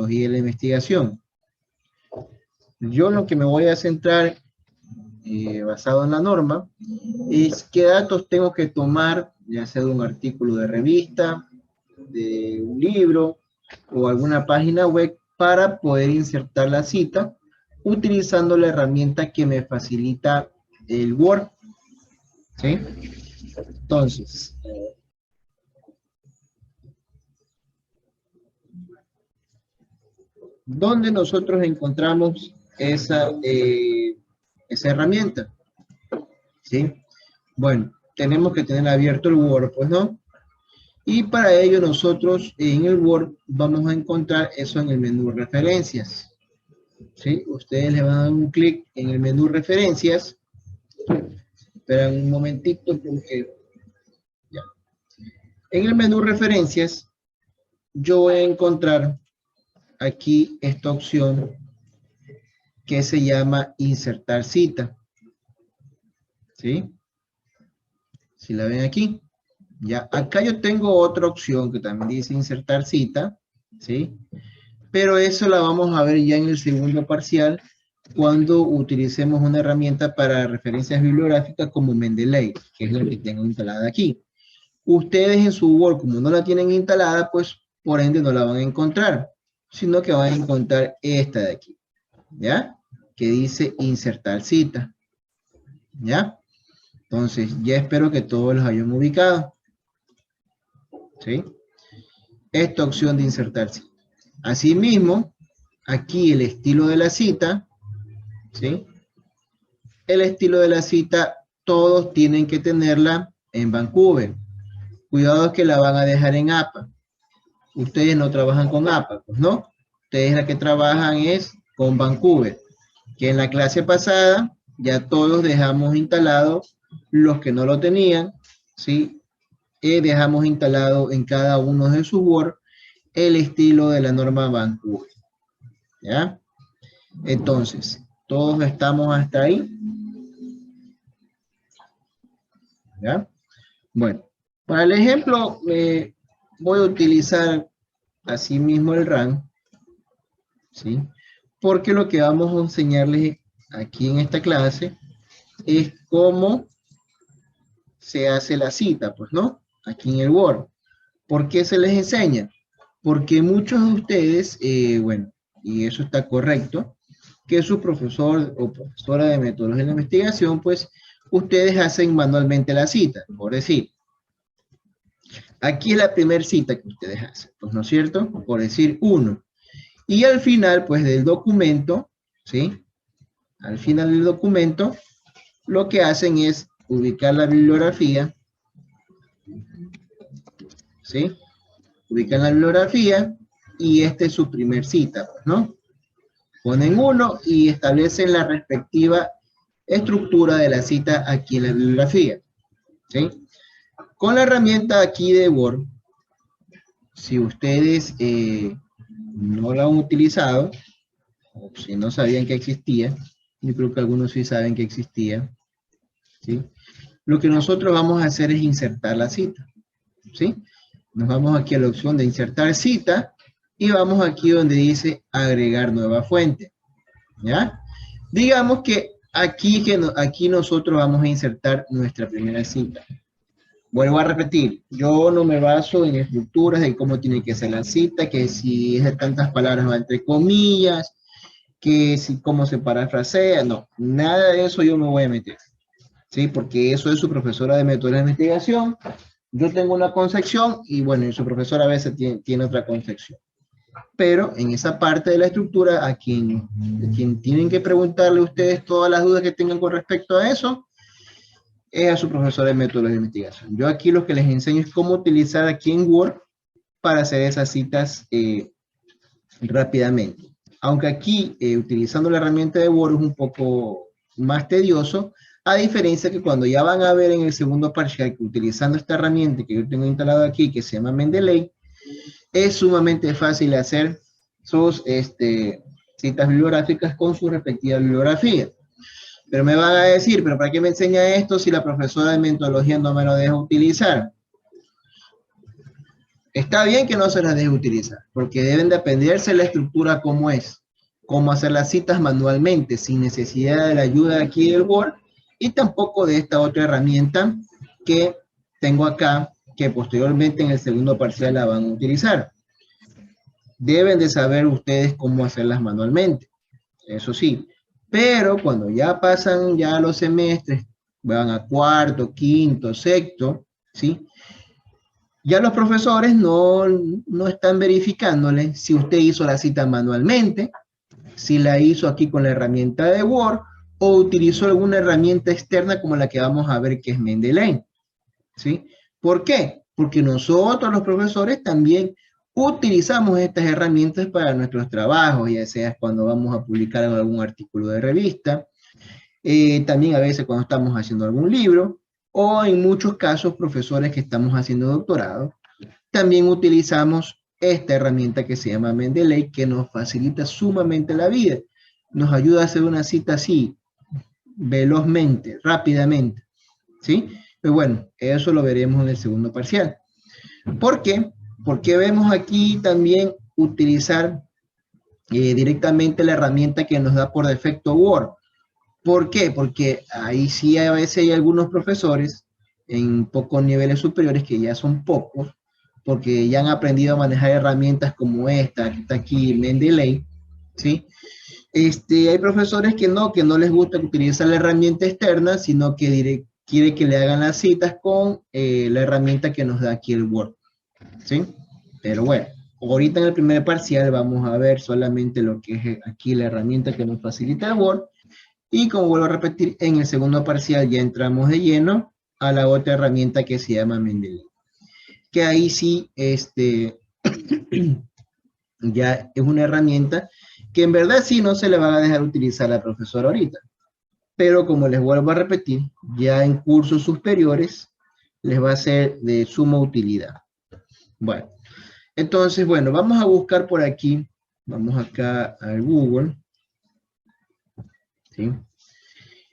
metodología de la investigación. Yo lo que me voy a centrar, basado en la norma, es qué datos tengo que tomar, ya sea de un artículo de revista, de un libro o alguna página web, para poder insertar la cita utilizando la herramienta que me facilita el Word. ¿Sí? Entonces, ¿dónde nosotros encontramos esa herramienta? ¿Sí? Bueno, tenemos que tener abierto el Word, pues, ¿no? Y para ello nosotros en el Word vamos a encontrar eso en el menú referencias. ¿Sí? Ustedes le van a dar un clic en el menú referencias. Esperan un momentito porque ya. En el menú referencias yo voy a encontrar aquí esta opción que se llama insertar cita. ¿Sí? Si la ven aquí. Ya, acá yo tengo otra opción que también dice insertar cita, ¿sí? Pero eso la vamos a ver ya en el segundo parcial, cuando utilicemos una herramienta para referencias bibliográficas como Mendeley, que es la que tengo instalada aquí. Ustedes en su Word, como no la tienen instalada, pues por ende no la van a encontrar, sino que van a encontrar esta de aquí, ¿ya? Que dice insertar cita, ¿ya? Entonces, ya espero que todos los hayan ubicado. ¿Sí? Esta opción de insertar cita. Asimismo, aquí el estilo de la cita, ¿sí? El estilo de la cita, todos tienen que tenerla en Vancouver. Cuidado que la van a dejar en APA. Ustedes no trabajan con APA, pues no. Ustedes la que trabajan es con Vancouver. Que en la clase pasada ya todos dejamos instalado, los que no lo tenían, ¿sí? Dejamos instalado en cada uno de sus Word el estilo de la norma Vancouver. ¿Ya? Entonces, todos estamos hasta ahí. ¿Ya? Bueno, para el ejemplo, voy a utilizar así mismo el RAM, ¿sí? Porque lo que vamos a enseñarles aquí en esta clase es cómo se hace la cita, pues, ¿no? Aquí en el Word. ¿Por qué se les enseña? Porque muchos de ustedes, bueno, y eso está correcto, que su profesor o profesora de metodología de investigación, pues, ustedes hacen manualmente la cita. Por decir, aquí es la primera cita que ustedes hacen, pues, ¿no es cierto? Por decir 1. Y al final, pues, del documento, ¿sí? Al final del documento, lo que hacen es ubicar la bibliografía, ¿sí? Ubican la bibliografía y esta es su primer cita, pues, ¿no? Ponen 1 y establecen la respectiva estructura de la cita aquí en la bibliografía, ¿sí? Con la herramienta aquí de Word, si ustedes no la han utilizado, o si no sabían que existía, yo creo que algunos sí saben que existía, ¿sí? Lo que nosotros vamos a hacer es insertar la cita, ¿sí? Nos vamos aquí a la opción de insertar cita y vamos aquí donde dice agregar nueva fuente, ¿ya? Digamos que aquí nosotros vamos a insertar nuestra primera cita. Vuelvo a repetir, yo no me baso en estructuras de cómo tiene que ser la cita, que si es de tantas palabras va entre comillas, que si cómo se parafrasea, no, nada de eso yo me voy a meter, ¿sí? Porque eso es su profesora de metodología de investigación, yo tengo una concepción y bueno, y su profesora a veces tiene otra concepción. Pero en esa parte de la estructura, a quien tienen que preguntarle ustedes todas las dudas que tengan con respecto a eso, es a su profesor de métodos de investigación. Yo aquí lo que les enseño es cómo utilizar aquí en Word para hacer esas citas rápidamente. Aunque aquí, utilizando la herramienta de Word es un poco más tedioso, a diferencia que cuando ya van a ver en el segundo parcial que utilizando esta herramienta que yo tengo instalada aquí, que se llama Mendeley, es sumamente fácil hacer sus citas bibliográficas con su respectiva bibliografía. Pero me van a decir, ¿pero para qué me enseña esto si la profesora de metodología no me lo deja utilizar? Está bien que no se las deje utilizar, porque deben de aprenderse la estructura como es, cómo hacer las citas manualmente, sin necesidad de la ayuda aquí del Word, y tampoco de esta otra herramienta que tengo acá, que posteriormente en el segundo parcial la van a utilizar. Deben de saber ustedes cómo hacerlas manualmente, eso sí. Pero cuando ya pasan ya los semestres, van a cuarto, quinto, sexto, ¿sí? Ya los profesores no están verificándole si usted hizo la cita manualmente, si la hizo aquí con la herramienta de Word o utilizó alguna herramienta externa como la que vamos a ver que es Mendeley, ¿sí? ¿Por qué? Porque nosotros los profesores también utilizamos estas herramientas para nuestros trabajos, ya sea cuando vamos a publicar algún artículo de revista, también a veces cuando estamos haciendo algún libro, o en muchos casos profesores que estamos haciendo doctorado, también utilizamos esta herramienta que se llama Mendeley, que nos facilita sumamente la vida. Nos ayuda a hacer una cita así, velozmente, rápidamente, ¿sí? Pero bueno, eso lo veremos en el segundo parcial. ¿Por qué? Porque vemos aquí también utilizar directamente la herramienta que nos da por defecto Word. ¿Por qué? Porque ahí sí a veces hay algunos profesores en pocos niveles superiores, que ya son pocos, porque ya han aprendido a manejar herramientas como esta, que está aquí, Mendeley, ¿sí? Hay profesores que no les gusta utilizar la herramienta externa, sino que quiere que le hagan las citas con la herramienta que nos da aquí el Word, ¿sí? Pero bueno, ahorita en el primer parcial vamos a ver solamente lo que es aquí la herramienta que nos facilita el Word. Y como vuelvo a repetir, en el segundo parcial ya entramos de lleno a la otra herramienta que se llama Mendeley. Que ahí sí, ya es una herramienta que en verdad sí no se le va a dejar utilizar a la profesora ahorita. Pero como les vuelvo a repetir, ya en cursos superiores les va a ser de suma utilidad. Bueno, entonces, bueno, vamos a buscar por aquí, vamos acá al Google, ¿sí?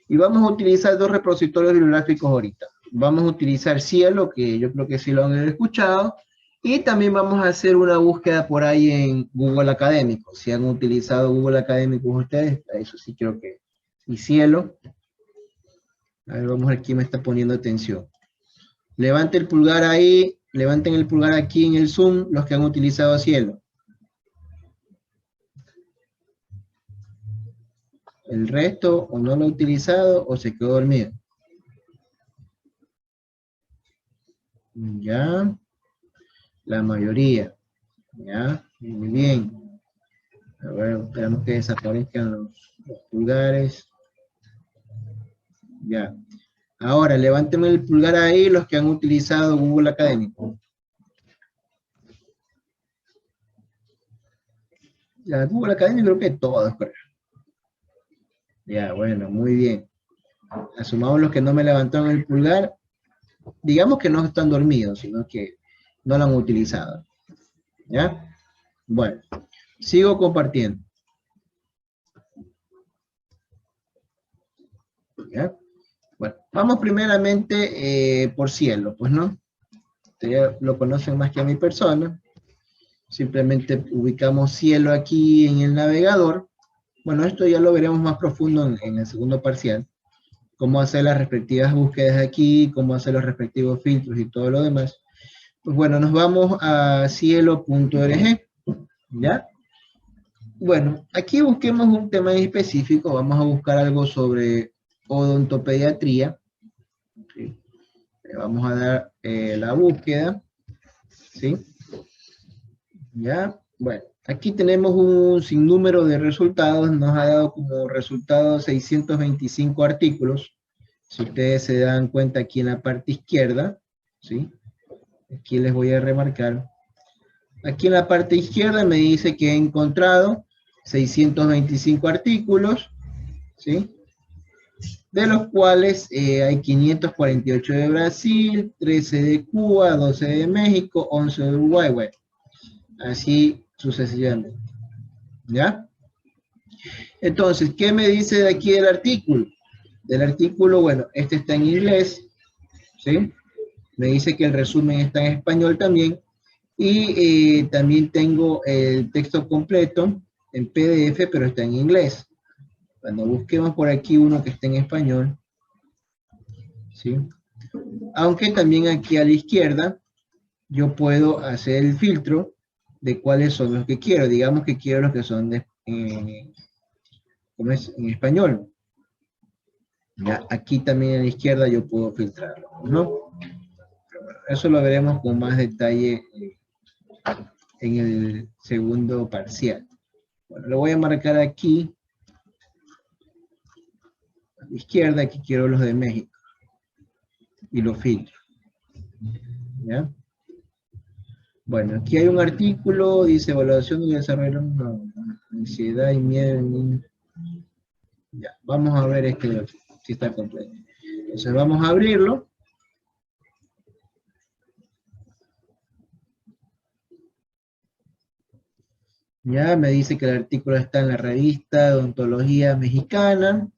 Y vamos a utilizar dos repositorios bibliográficos ahorita. Vamos a utilizar Cielo, que yo creo que sí lo han escuchado, y también vamos a hacer una búsqueda por ahí en Google Académico. Si han utilizado Google Académico ustedes, eso sí creo que... Y Cielo. A ver, vamos a ver quién me está poniendo atención. Levante el pulgar ahí, levanten el pulgar aquí en el Zoom, los que han utilizado Cielo. El resto o no lo ha utilizado o se quedó dormido. Ya, la mayoría. Ya, muy bien. A ver, esperamos que desaparezcan los pulgares. Ya. Ahora, levánteme el pulgar ahí los que han utilizado Google Académico. Ya, Google Académico creo que todos, creo. Ya, bueno, muy bien. Asumamos los que no me levantaron el pulgar. Digamos que no están dormidos, sino que no lo han utilizado. ¿Ya? Bueno, sigo compartiendo. ¿Ya? Bueno, vamos primeramente por Cielo, pues, ¿no? Ustedes lo conocen más que a mi persona. Simplemente ubicamos Cielo aquí en el navegador. Bueno, esto ya lo veremos más profundo en el segundo parcial. Cómo hacer las respectivas búsquedas aquí, cómo hacer los respectivos filtros y todo lo demás. Pues bueno, nos vamos a cielo.org, ¿ya? Bueno, aquí busquemos un tema en específico. Vamos a buscar algo sobre odontopediatría. ¿Sí? Le vamos a dar la búsqueda, ¿sí? Ya, bueno, aquí tenemos un sinnúmero de resultados. Nos ha dado como resultado 625 artículos. Si ustedes se dan cuenta aquí en la parte izquierda, ¿sí? Aquí les voy a remarcar. Aquí en la parte izquierda me dice que he encontrado 625 artículos, ¿sí? De los cuales hay 548 de Brasil, 13 de Cuba, 12 de México, 11 de Uruguay, bueno, así sucesivamente, ¿ya? Entonces, ¿qué me dice de aquí el artículo? Del artículo, bueno, este está en inglés, ¿sí? Me dice que el resumen está en español también, Y también tengo el texto completo en PDF, pero está en inglés. Cuando busquemos por aquí uno que esté en español, ¿sí? Aunque también aquí a la izquierda yo puedo hacer el filtro de cuáles son los que quiero. Digamos que quiero los que son ¿cómo es? En español. Ya, aquí también a la izquierda yo puedo filtrarlo, ¿no? Pero bueno, eso lo veremos con más detalle en el segundo parcial. Bueno, lo voy a marcar aquí a la izquierda, aquí quiero los de México y los filtro. ¿Ya? Bueno, aquí hay un artículo, dice evaluación del desarrollo, ansiedad y miedo en niños. Ya, vamos a ver si está completo. Entonces vamos a abrirlo. Ya me dice que el artículo está en la revista de Odontología Mexicana.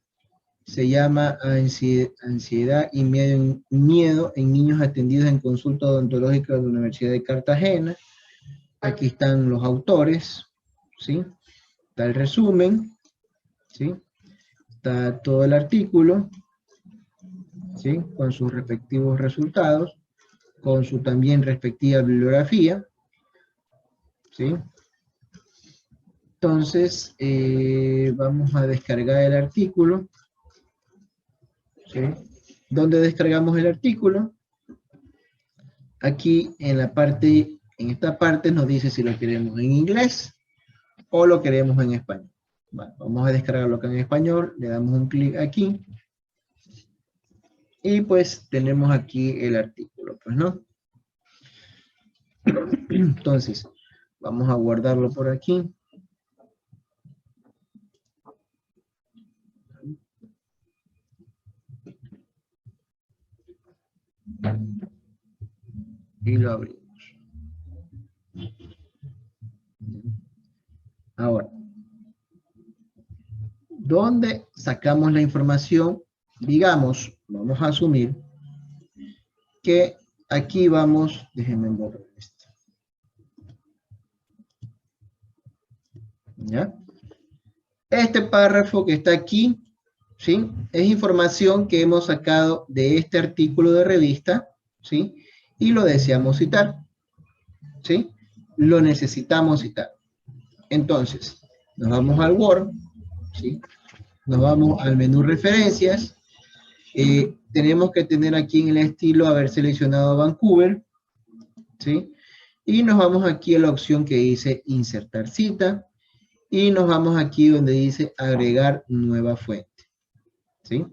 Se llama Ansiedad y miedo en niños atendidos en consulta odontológica de la Universidad de Cartagena. Aquí están los autores, ¿sí? Está el resumen, ¿sí? Está todo el artículo, ¿sí? Con sus respectivos resultados, con su también respectiva bibliografía, ¿sí? Entonces, vamos a descargar el artículo, ¿sí? ¿Dónde descargamos el artículo? Aquí en esta parte nos dice si lo queremos en inglés o lo queremos en español. Bueno, vamos a descargarlo acá en español, le damos un clic aquí y pues tenemos aquí el artículo, pues, ¿no? Entonces, vamos a guardarlo por aquí. Y lo abrimos. Ahora, ¿dónde sacamos la información? Digamos, vamos a asumir que aquí vamos, déjenme borrar esto. ¿Ya? Este párrafo que está aquí, ¿sí? Es información que hemos sacado de este artículo de revista, ¿sí? Y lo deseamos citar, ¿sí? Lo necesitamos citar. Entonces, nos vamos al Word, ¿sí? Nos vamos al menú referencias. Tenemos que tener aquí en el estilo haber seleccionado Vancouver, ¿sí? Y nos vamos aquí a la opción que dice insertar cita. Y nos vamos aquí donde dice agregar nueva fuente, ¿sí?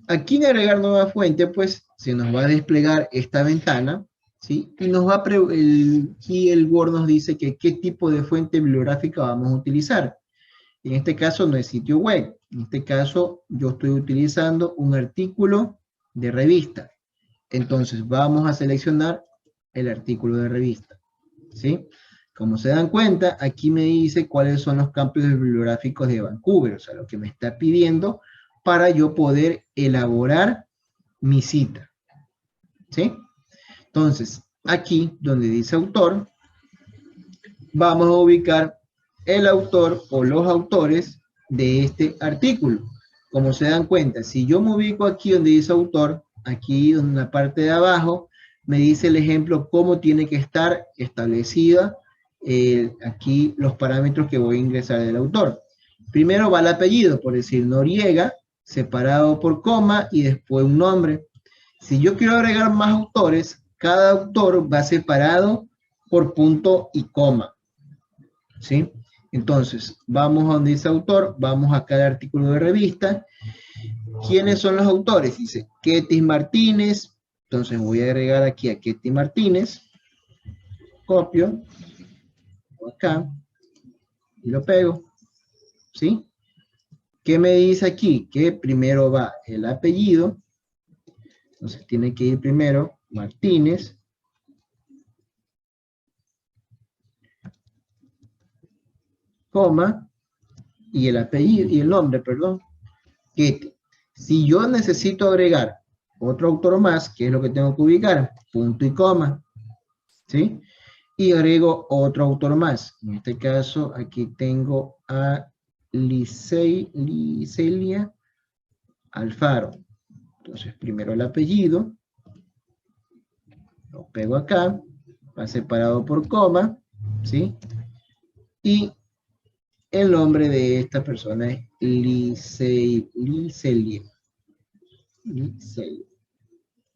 Aquí en agregar nueva fuente, pues se nos va a desplegar esta ventana, ¿sí? Y nos va a aquí el Word nos dice que qué tipo de fuente bibliográfica vamos a utilizar. En este caso no es sitio web, en este caso yo estoy utilizando un artículo de revista. Entonces vamos a seleccionar el artículo de revista, ¿sí? Como se dan cuenta, aquí me dice cuáles son los campos bibliográficos de Vancouver, o sea, lo que me está pidiendo para yo poder elaborar mi cita, ¿sí? Entonces, aquí donde dice autor, vamos a ubicar el autor o los autores de este artículo. Como se dan cuenta, si yo me ubico aquí donde dice autor, aquí en la parte de abajo, me dice el ejemplo cómo tiene que estar establecida aquí los parámetros que voy a ingresar del autor. Primero va el apellido, por decir Noriega, separado por coma y después un nombre. Si yo quiero agregar más autores, cada autor va separado por punto y coma, ¿sí? Entonces, vamos a donde dice autor, vamos a cada artículo de revista. ¿Quiénes son los autores? Dice Ketty Martínez. Entonces voy a agregar aquí a Ketty Martínez. Copio. Acá. Y lo pego. ¿Sí? ¿Qué me dice aquí? Que primero va el apellido. Entonces tiene que ir primero Martínez. Coma. Y el apellido, y el nombre, perdón. Ketty. Si yo necesito agregar otro autor más, ¿qué es lo que tengo que ubicar? Punto y coma. ¿Sí? y agrego otro autor más. En este caso, aquí tengo a Licelia Alfaro. Entonces, primero el apellido, lo pego acá, va separado por coma, ¿sí? Y el nombre de esta persona es Licelia.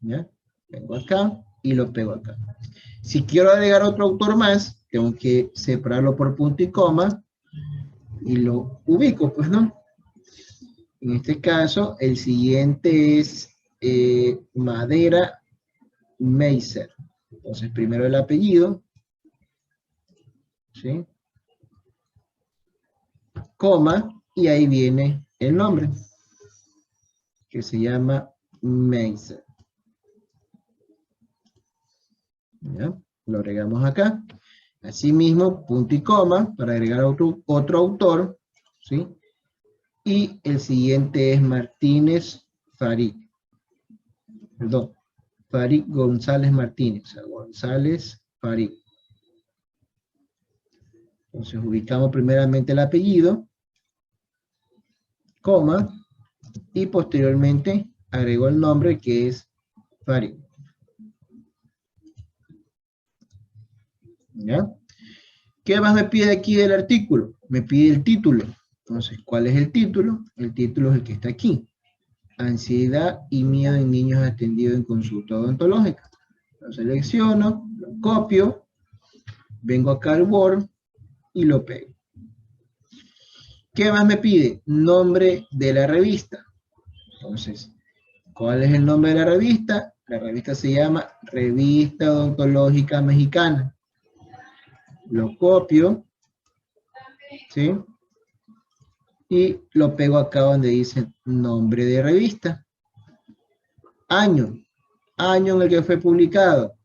¿Ya? Vengo acá y lo pego acá. Si quiero agregar otro autor más, tengo que separarlo por punto y coma y lo ubico, pues, ¿no? En este caso, el siguiente es Madera Meiser. Entonces, primero el apellido, ¿sí? Coma, y ahí viene el nombre, que se llama Meiser. ¿Ya? Lo agregamos acá. Asimismo, punto y coma para agregar otro autor, ¿sí? Y el siguiente es Martínez Farid. Perdón, Farid González Martínez. O sea, González Farid. Entonces ubicamos primeramente el apellido, coma, y posteriormente agrego el nombre que es Farid. ¿Ya? ¿Qué más me pide aquí del artículo? Me pide el título. Entonces, ¿cuál es el título? El título es el que está aquí. Ansiedad y miedo en niños atendidos en consulta odontológica. Lo selecciono, lo copio, vengo acá al Word y lo pego. ¿Qué más me pide? Nombre de la revista. Entonces, ¿cuál es el nombre de la revista? La revista se llama Revista Odontológica Mexicana. Lo copio, ¿sí? Y lo pego acá donde dice nombre de revista. Año en el que fue publicado.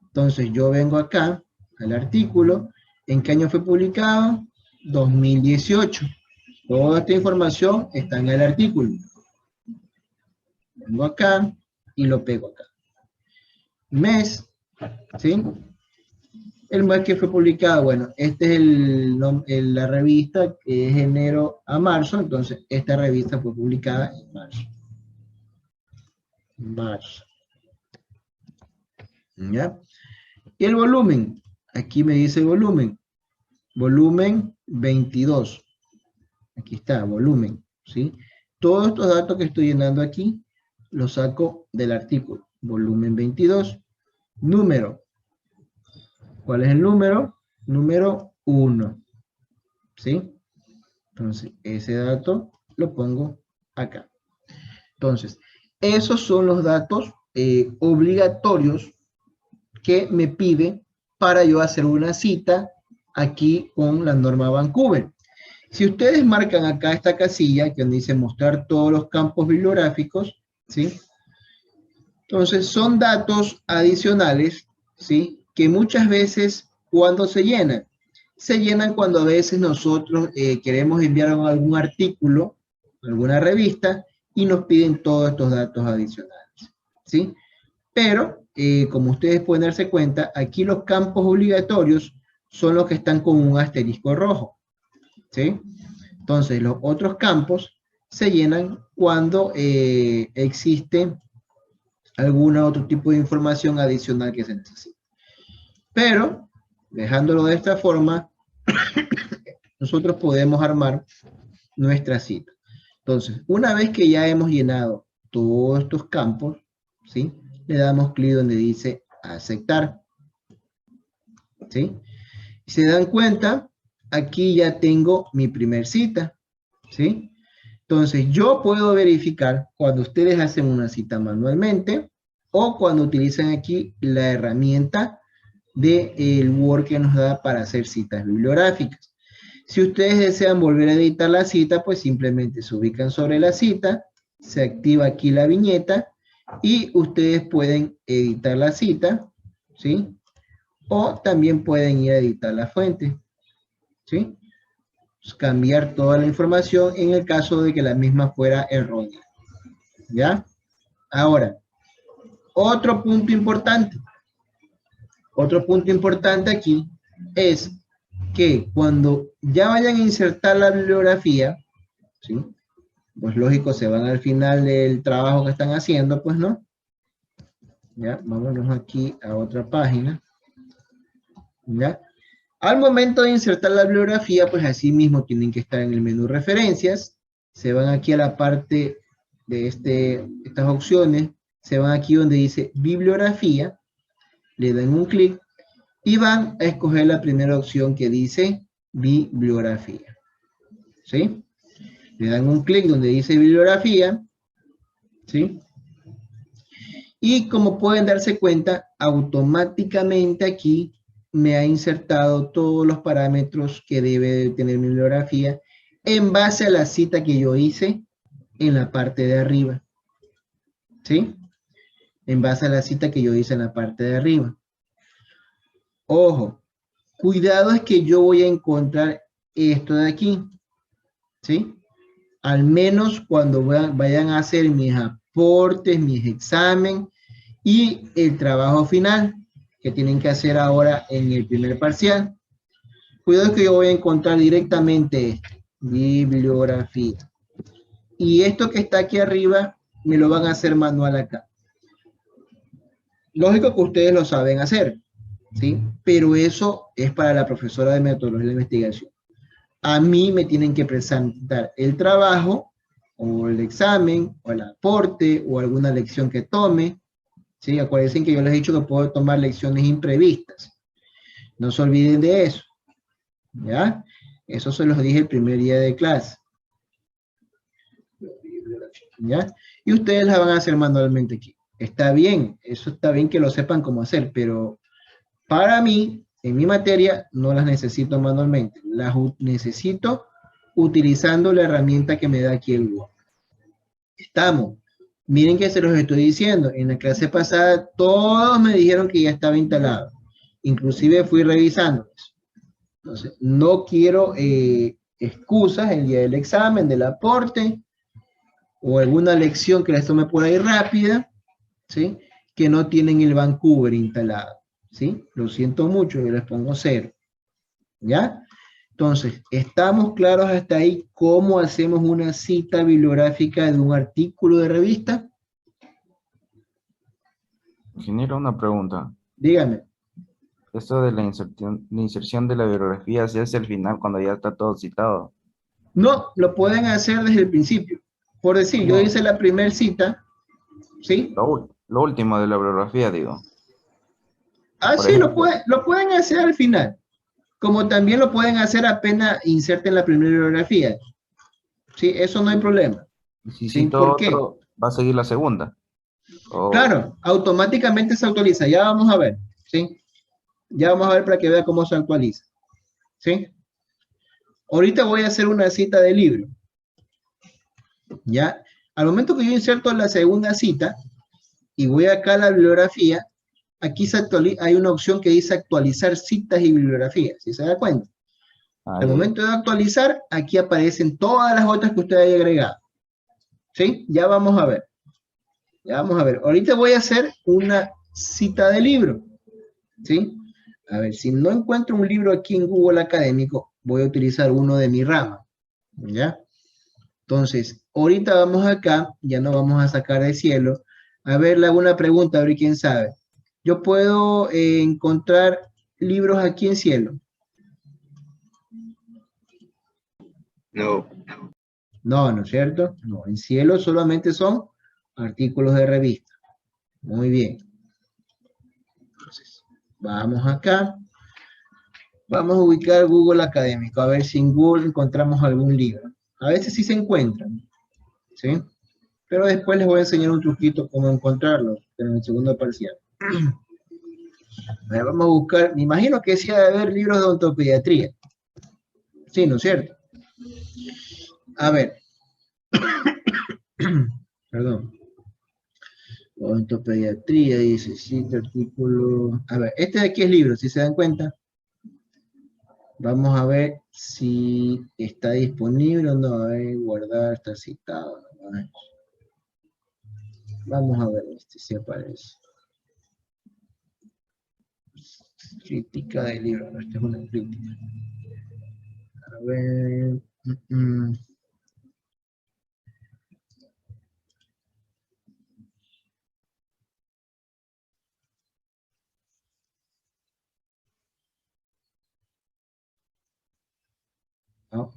Entonces yo vengo acá al artículo. ¿En qué año fue publicado? 2018. Toda esta información está en el artículo. Vengo acá y lo pego acá. Mes, ¿sí? El mes que fue publicado, bueno, este es la revista que es enero a marzo, entonces esta revista fue publicada en marzo. ¿Ya? Y el volumen, aquí me dice volumen 22. Aquí está, volumen, ¿sí? Todos estos datos que estoy llenando aquí, los saco del artículo, volumen 22. Número, ¿cuál es el número? Número 1, ¿sí? Entonces, ese dato lo pongo acá. Entonces, esos son los datos obligatorios que me pide para yo hacer una cita aquí con la norma Vancouver. Si ustedes marcan acá esta casilla que dice mostrar todos los campos bibliográficos, ¿sí? Entonces, son datos adicionales, ¿sí? Que muchas veces, cuando se llenan cuando a veces nosotros queremos enviar algún artículo, alguna revista, y nos piden todos estos datos adicionales, ¿sí? Pero, como ustedes pueden darse cuenta, aquí los campos obligatorios son los que están con un asterisco rojo, ¿sí? Entonces, los otros campos se llenan cuando existe algún otro tipo de información adicional que se necesita. Pero, dejándolo de esta forma, nosotros podemos armar nuestra cita. Entonces, una vez que ya hemos llenado todos estos campos, ¿sí? Le damos clic donde dice aceptar, ¿sí? Si se dan cuenta, aquí ya tengo mi primer cita, ¿sí? Entonces, yo puedo verificar cuando ustedes hacen una cita manualmente o cuando utilizan aquí la herramienta del Word que nos da para hacer citas bibliográficas. Si ustedes desean volver a editar la cita, pues simplemente se ubican sobre la cita, se activa aquí la viñeta y ustedes pueden editar la cita, ¿sí? O también pueden ir a editar la fuente, ¿sí? Pues cambiar toda la información en el caso de que la misma fuera errónea, ¿ya? Ahora, otro punto importante. Otro punto importante aquí es que cuando ya vayan a insertar la bibliografía, ¿sí? Pues lógico, se van al final del trabajo que están haciendo, pues no. Ya, vámonos aquí a otra página. ¿Ya? Al momento de insertar la bibliografía, pues así mismo tienen que estar en el menú referencias. Se van aquí a la parte de estas opciones. Se van aquí donde dice bibliografía. Le dan un clic y van a escoger la primera opción que dice bibliografía. ¿Sí? Le dan un clic donde dice bibliografía. ¿Sí? Y como pueden darse cuenta, automáticamente aquí me ha insertado todos los parámetros que debe de tener mi bibliografía en base a la cita que yo hice en la parte de arriba. ¿Sí? En base a la cita que yo hice en la parte de arriba. Ojo, cuidado es que yo voy a encontrar esto de aquí. ¿Sí? Al menos cuando vayan a hacer mis aportes, mis exámenes y el trabajo final que tienen que hacer ahora en el primer parcial. Cuidado que yo voy a encontrar directamente bibliografía. Y esto que está aquí arriba me lo van a hacer manual acá. Lógico que ustedes lo saben hacer, ¿sí? Pero eso es para la profesora de metodología de investigación. A mí me tienen que presentar el trabajo o el examen o el aporte o alguna lección que tome. Sí, acuérdense que yo les he dicho que puedo tomar lecciones imprevistas. No se olviden de eso. ¿Ya? Eso se los dije el primer día de clase. ¿Ya? Y ustedes las van a hacer manualmente aquí. Está bien, eso está bien que lo sepan cómo hacer, pero para mí, en mi materia, no las necesito manualmente. Las necesito utilizando la herramienta que me da aquí el Word. Estamos. Miren que se los estoy diciendo. En la clase pasada todos me dijeron que ya estaba instalado. Inclusive fui revisando. Entonces, no quiero excusas el día del examen, del aporte o alguna lección que les tome por ahí rápida, ¿sí? Que no tienen el Vancouver instalado, ¿sí? Lo siento mucho, yo les pongo 0. ¿Ya? Entonces, ¿estamos claros hasta ahí cómo hacemos una cita bibliográfica de un artículo de revista? Ingeniero, una pregunta. Dígame. Esto de la inserción de la bibliografía se hace al final cuando ya está todo citado. No, lo pueden hacer desde el principio. Por decir, yo No, hice la primera cita, ¿sí? lo último de la bibliografía, digo. Ah, Por sí, ejemplo, lo pueden hacer al final. Como también lo pueden hacer apenas inserten la primera bibliografía. Sí, eso no hay problema. si ¿Sí? cito ¿Por qué? otro, va a seguir la segunda. Oh, Claro, automáticamente se actualiza. Ya vamos a ver. ¿Sí? Ya vamos a ver para que vea cómo se actualiza. ¿Sí? Ahorita voy a hacer una cita de libro. ¿Ya? Al momento que yo inserto la segunda cita y voy acá a la bibliografía, aquí hay una opción que dice actualizar citas y bibliografías. ¿Sí se da cuenta? Al ahí. momento de actualizar, aquí aparecen todas las otras que usted haya agregado. ¿Sí? Ya vamos a ver. Ya vamos a ver. Ahorita voy a hacer una cita de libro. ¿Sí? A ver, si no encuentro un libro aquí en Google Académico, voy a utilizar uno de mi rama. ¿Ya? Entonces, ahorita vamos acá, ya no vamos a sacar de cielo. A ver, le hago una pregunta, a ver quién sabe. Yo puedo encontrar libros aquí en cielo. No. No, ¿no es cierto? No, en cielo solamente son artículos de revista. Muy bien. Entonces, vamos acá. Vamos a ubicar Google Académico, a ver si en Google encontramos algún libro. A veces sí se encuentran, ¿sí? Pero después les voy a enseñar un truquito cómo encontrarlo en el segundo parcial. A ver, vamos a buscar, me imagino que sí ha de haber libros de ontopediatría. Sí, ¿no es cierto? A ver, perdón. Ontopediatría, dice, cita, artículo. A ver, este de aquí es libro, si se dan cuenta. Vamos a ver si está disponible o no. A ver, guardar, está citado. A ver. Vamos a ver este si aparece. Crítica del libro, no, esta es una crítica. A ver. No.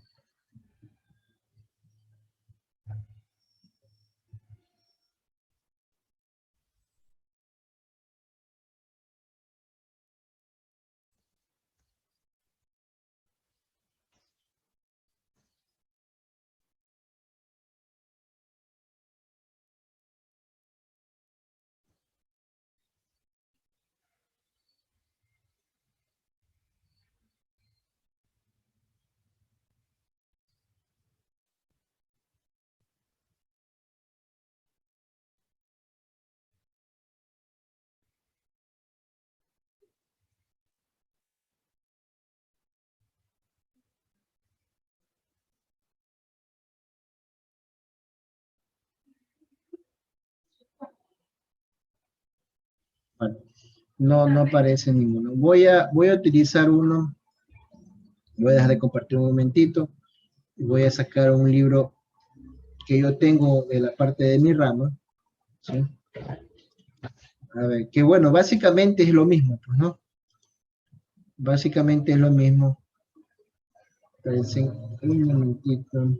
Bueno, no aparece ninguno. Voy a utilizar uno. Voy a dejar de compartir un momentito. Voy a sacar un libro que yo tengo de la parte de mi rama. ¿Sí? A ver, que bueno, básicamente es lo mismo, pues, ¿no? Básicamente es lo mismo. Parecen un momentito.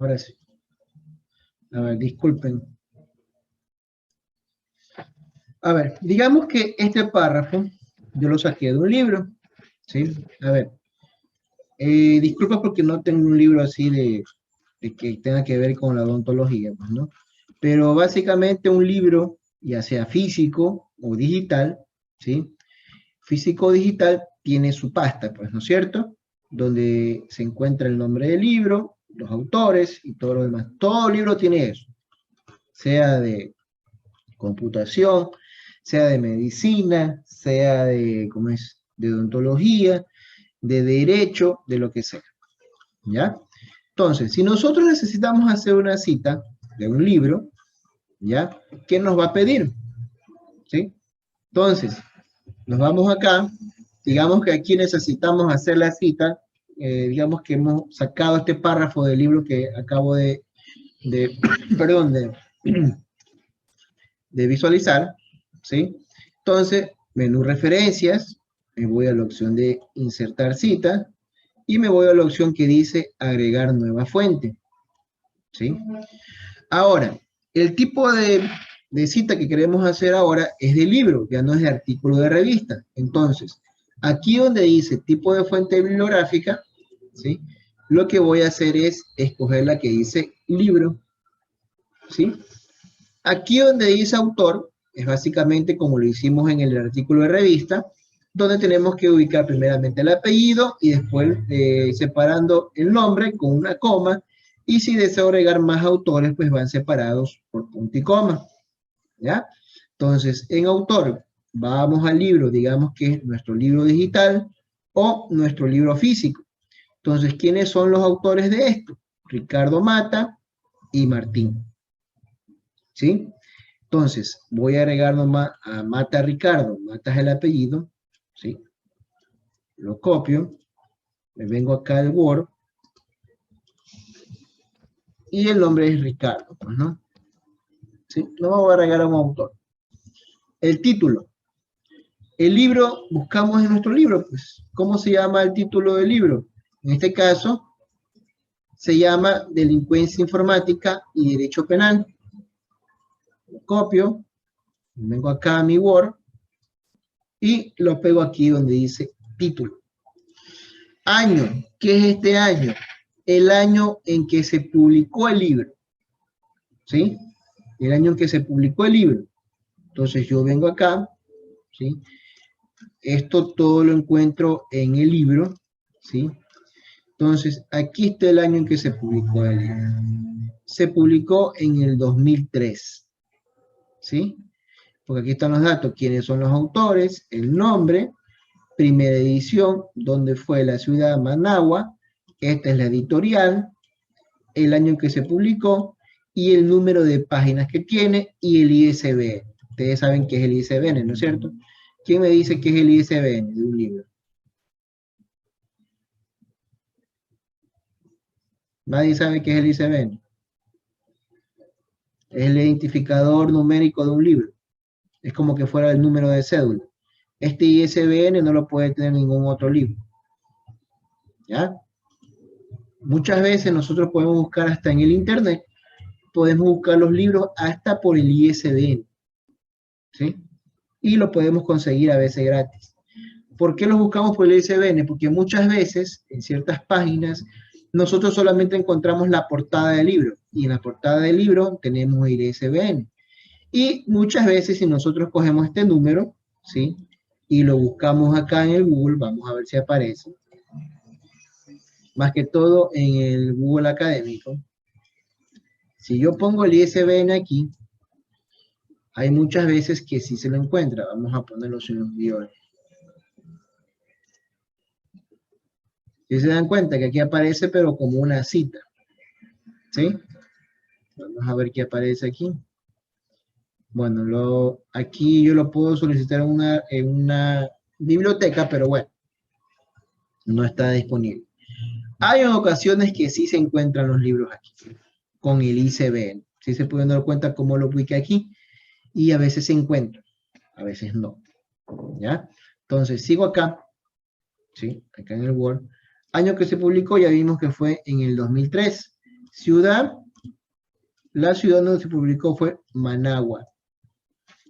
Ahora sí. A ver, disculpen. A ver, digamos que este párrafo yo lo saqué de un libro. ¿Sí? A ver, disculpa porque no tengo un libro así de que tenga que ver con la odontología, pues, ¿no? Pero básicamente un libro, ya sea físico o digital, ¿sí? Físico o digital tiene su pasta, pues, ¿no es cierto? Donde se encuentra el nombre del libro, los autores y todo lo demás. Todo libro tiene eso, sea de computación, sea de medicina, sea de, ¿cómo es? De odontología, de derecho, de lo que sea, ¿ya? Entonces, si nosotros necesitamos hacer una cita de un libro, ¿ya? ¿Qué nos va a pedir? ¿Sí? Entonces, nos vamos acá, digamos que aquí necesitamos hacer la cita, digamos que hemos sacado este párrafo del libro que acabo de perdón, de visualizar, ¿sí? Entonces, menú referencias, me voy a la opción de insertar cita y me voy a la opción que dice agregar nueva fuente, ¿sí? Ahora, el tipo de cita que queremos hacer ahora es de libro, ya no es de artículo de revista. Entonces, aquí donde dice tipo de fuente bibliográfica, ¿sí? Lo que voy a hacer es escoger la que dice libro, ¿sí? Aquí donde dice autor, es básicamente como lo hicimos en el artículo de revista, donde tenemos que ubicar primeramente el apellido y después separando el nombre con una coma, y si deseo agregar más autores, pues van separados por punto y coma, ¿ya? Entonces, en autor, vamos al libro, digamos que es nuestro libro digital o nuestro libro físico. Entonces, ¿quiénes son los autores de esto? Ricardo Mata y Martín. ¿sí? Entonces, voy a agregar nomás a Mata Ricardo, Mata es el apellido, ¿sí? Lo copio, me vengo acá al Word, y el nombre es Ricardo, pues, ¿no? ¿Sí? No vamos a agregar a un autor. El título. El libro, buscamos en nuestro libro, pues, ¿cómo se llama el título del libro? En este caso, se llama Delincuencia Informática y Derecho Penal. Lo copio, vengo acá a mi Word, y lo pego aquí donde dice título. Año, ¿qué es este año? El año en que se publicó el libro, ¿sí? El año en que se publicó el libro. Entonces yo vengo acá, ¿sí? Esto todo lo encuentro en el libro, ¿sí? Entonces, aquí está el año en que se publicó el libro. Se publicó en el 2003, ¿sí? Porque aquí están los datos, quiénes son los autores, el nombre, primera edición, dónde fue la ciudad de Managua, esta es la editorial, el año en que se publicó y el número de páginas que tiene y el ISBN. Ustedes saben qué es el ISBN, ¿no es cierto? ¿Quién me dice qué es el ISBN de un libro? Nadie sabe qué es el ISBN. Es el identificador numérico de un libro. Es como que fuera el número de cédula. Este ISBN no lo puede tener ningún otro libro. ¿Ya? Muchas veces nosotros podemos buscar hasta en el internet, podemos buscar los libros hasta por el ISBN, ¿sí? Y lo podemos conseguir a veces gratis. ¿Por qué los buscamos por el ISBN? Porque muchas veces en ciertas páginas nosotros solamente encontramos la portada del libro y en la portada del libro tenemos el ISBN. Y muchas veces si nosotros cogemos este número, ¿sí? Y lo buscamos acá en el Google, vamos a ver si aparece. Más que todo en el Google académico. Si yo pongo el ISBN aquí, hay muchas veces que sí se lo encuentra. Vamos a ponerlo en los guiones. Si se dan cuenta que aquí aparece, pero como una cita. ¿Sí? Vamos a ver qué aparece aquí. Bueno, aquí yo lo puedo solicitar en una biblioteca, pero bueno, no está disponible. Hay ocasiones que sí se encuentran los libros aquí, con el ISBN. Sí se pueden dar cuenta cómo lo ubica aquí, y a veces se encuentran, a veces no. ¿Ya? Entonces, sigo acá, ¿sí? Acá en el Word. Año que se publicó, ya vimos que fue en el 2003. Ciudad, la ciudad donde se publicó fue Managua,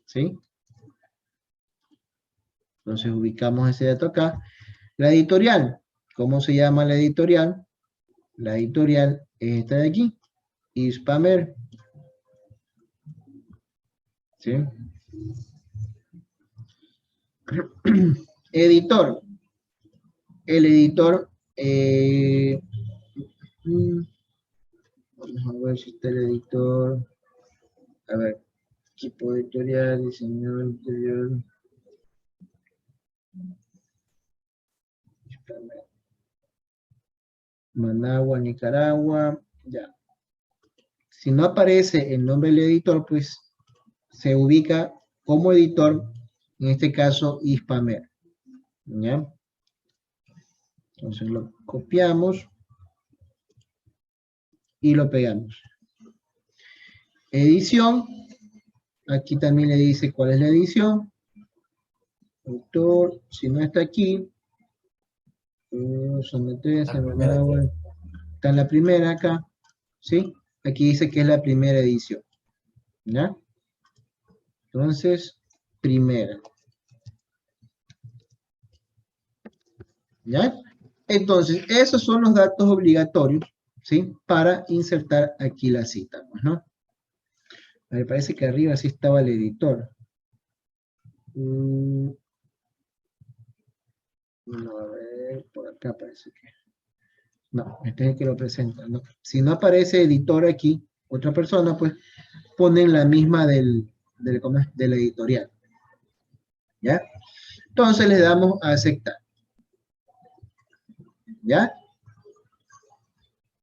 ¿sí? Entonces ubicamos ese dato acá. La editorial, ¿cómo se llama la editorial? La editorial es esta de aquí, Hispamer, ¿sí? Editor, el editor, vamos a ver si está el editor, a ver, equipo editorial, diseñador editorial, Managua, Nicaragua, ya. Si no aparece el nombre del editor, pues se ubica como editor, en este caso, Hispamer, ¿ya? Entonces lo copiamos y lo pegamos. Edición, aquí también le dice cuál es la edición. Autor, si no está aquí, está en la primera acá, ¿sí? Aquí dice que es la primera edición, ¿ya? Entonces, primera, ¿ya? Entonces, esos son los datos obligatorios, ¿sí? Para insertar aquí la cita, pues, ¿no? Me parece que arriba sí estaba el editor. No, a ver, por acá parece que... No, este es el que lo presenta, ¿no? Si no aparece editor aquí, otra persona, pues ponen la misma de la editorial, ¿ya? Entonces le damos a aceptar, ¿ya?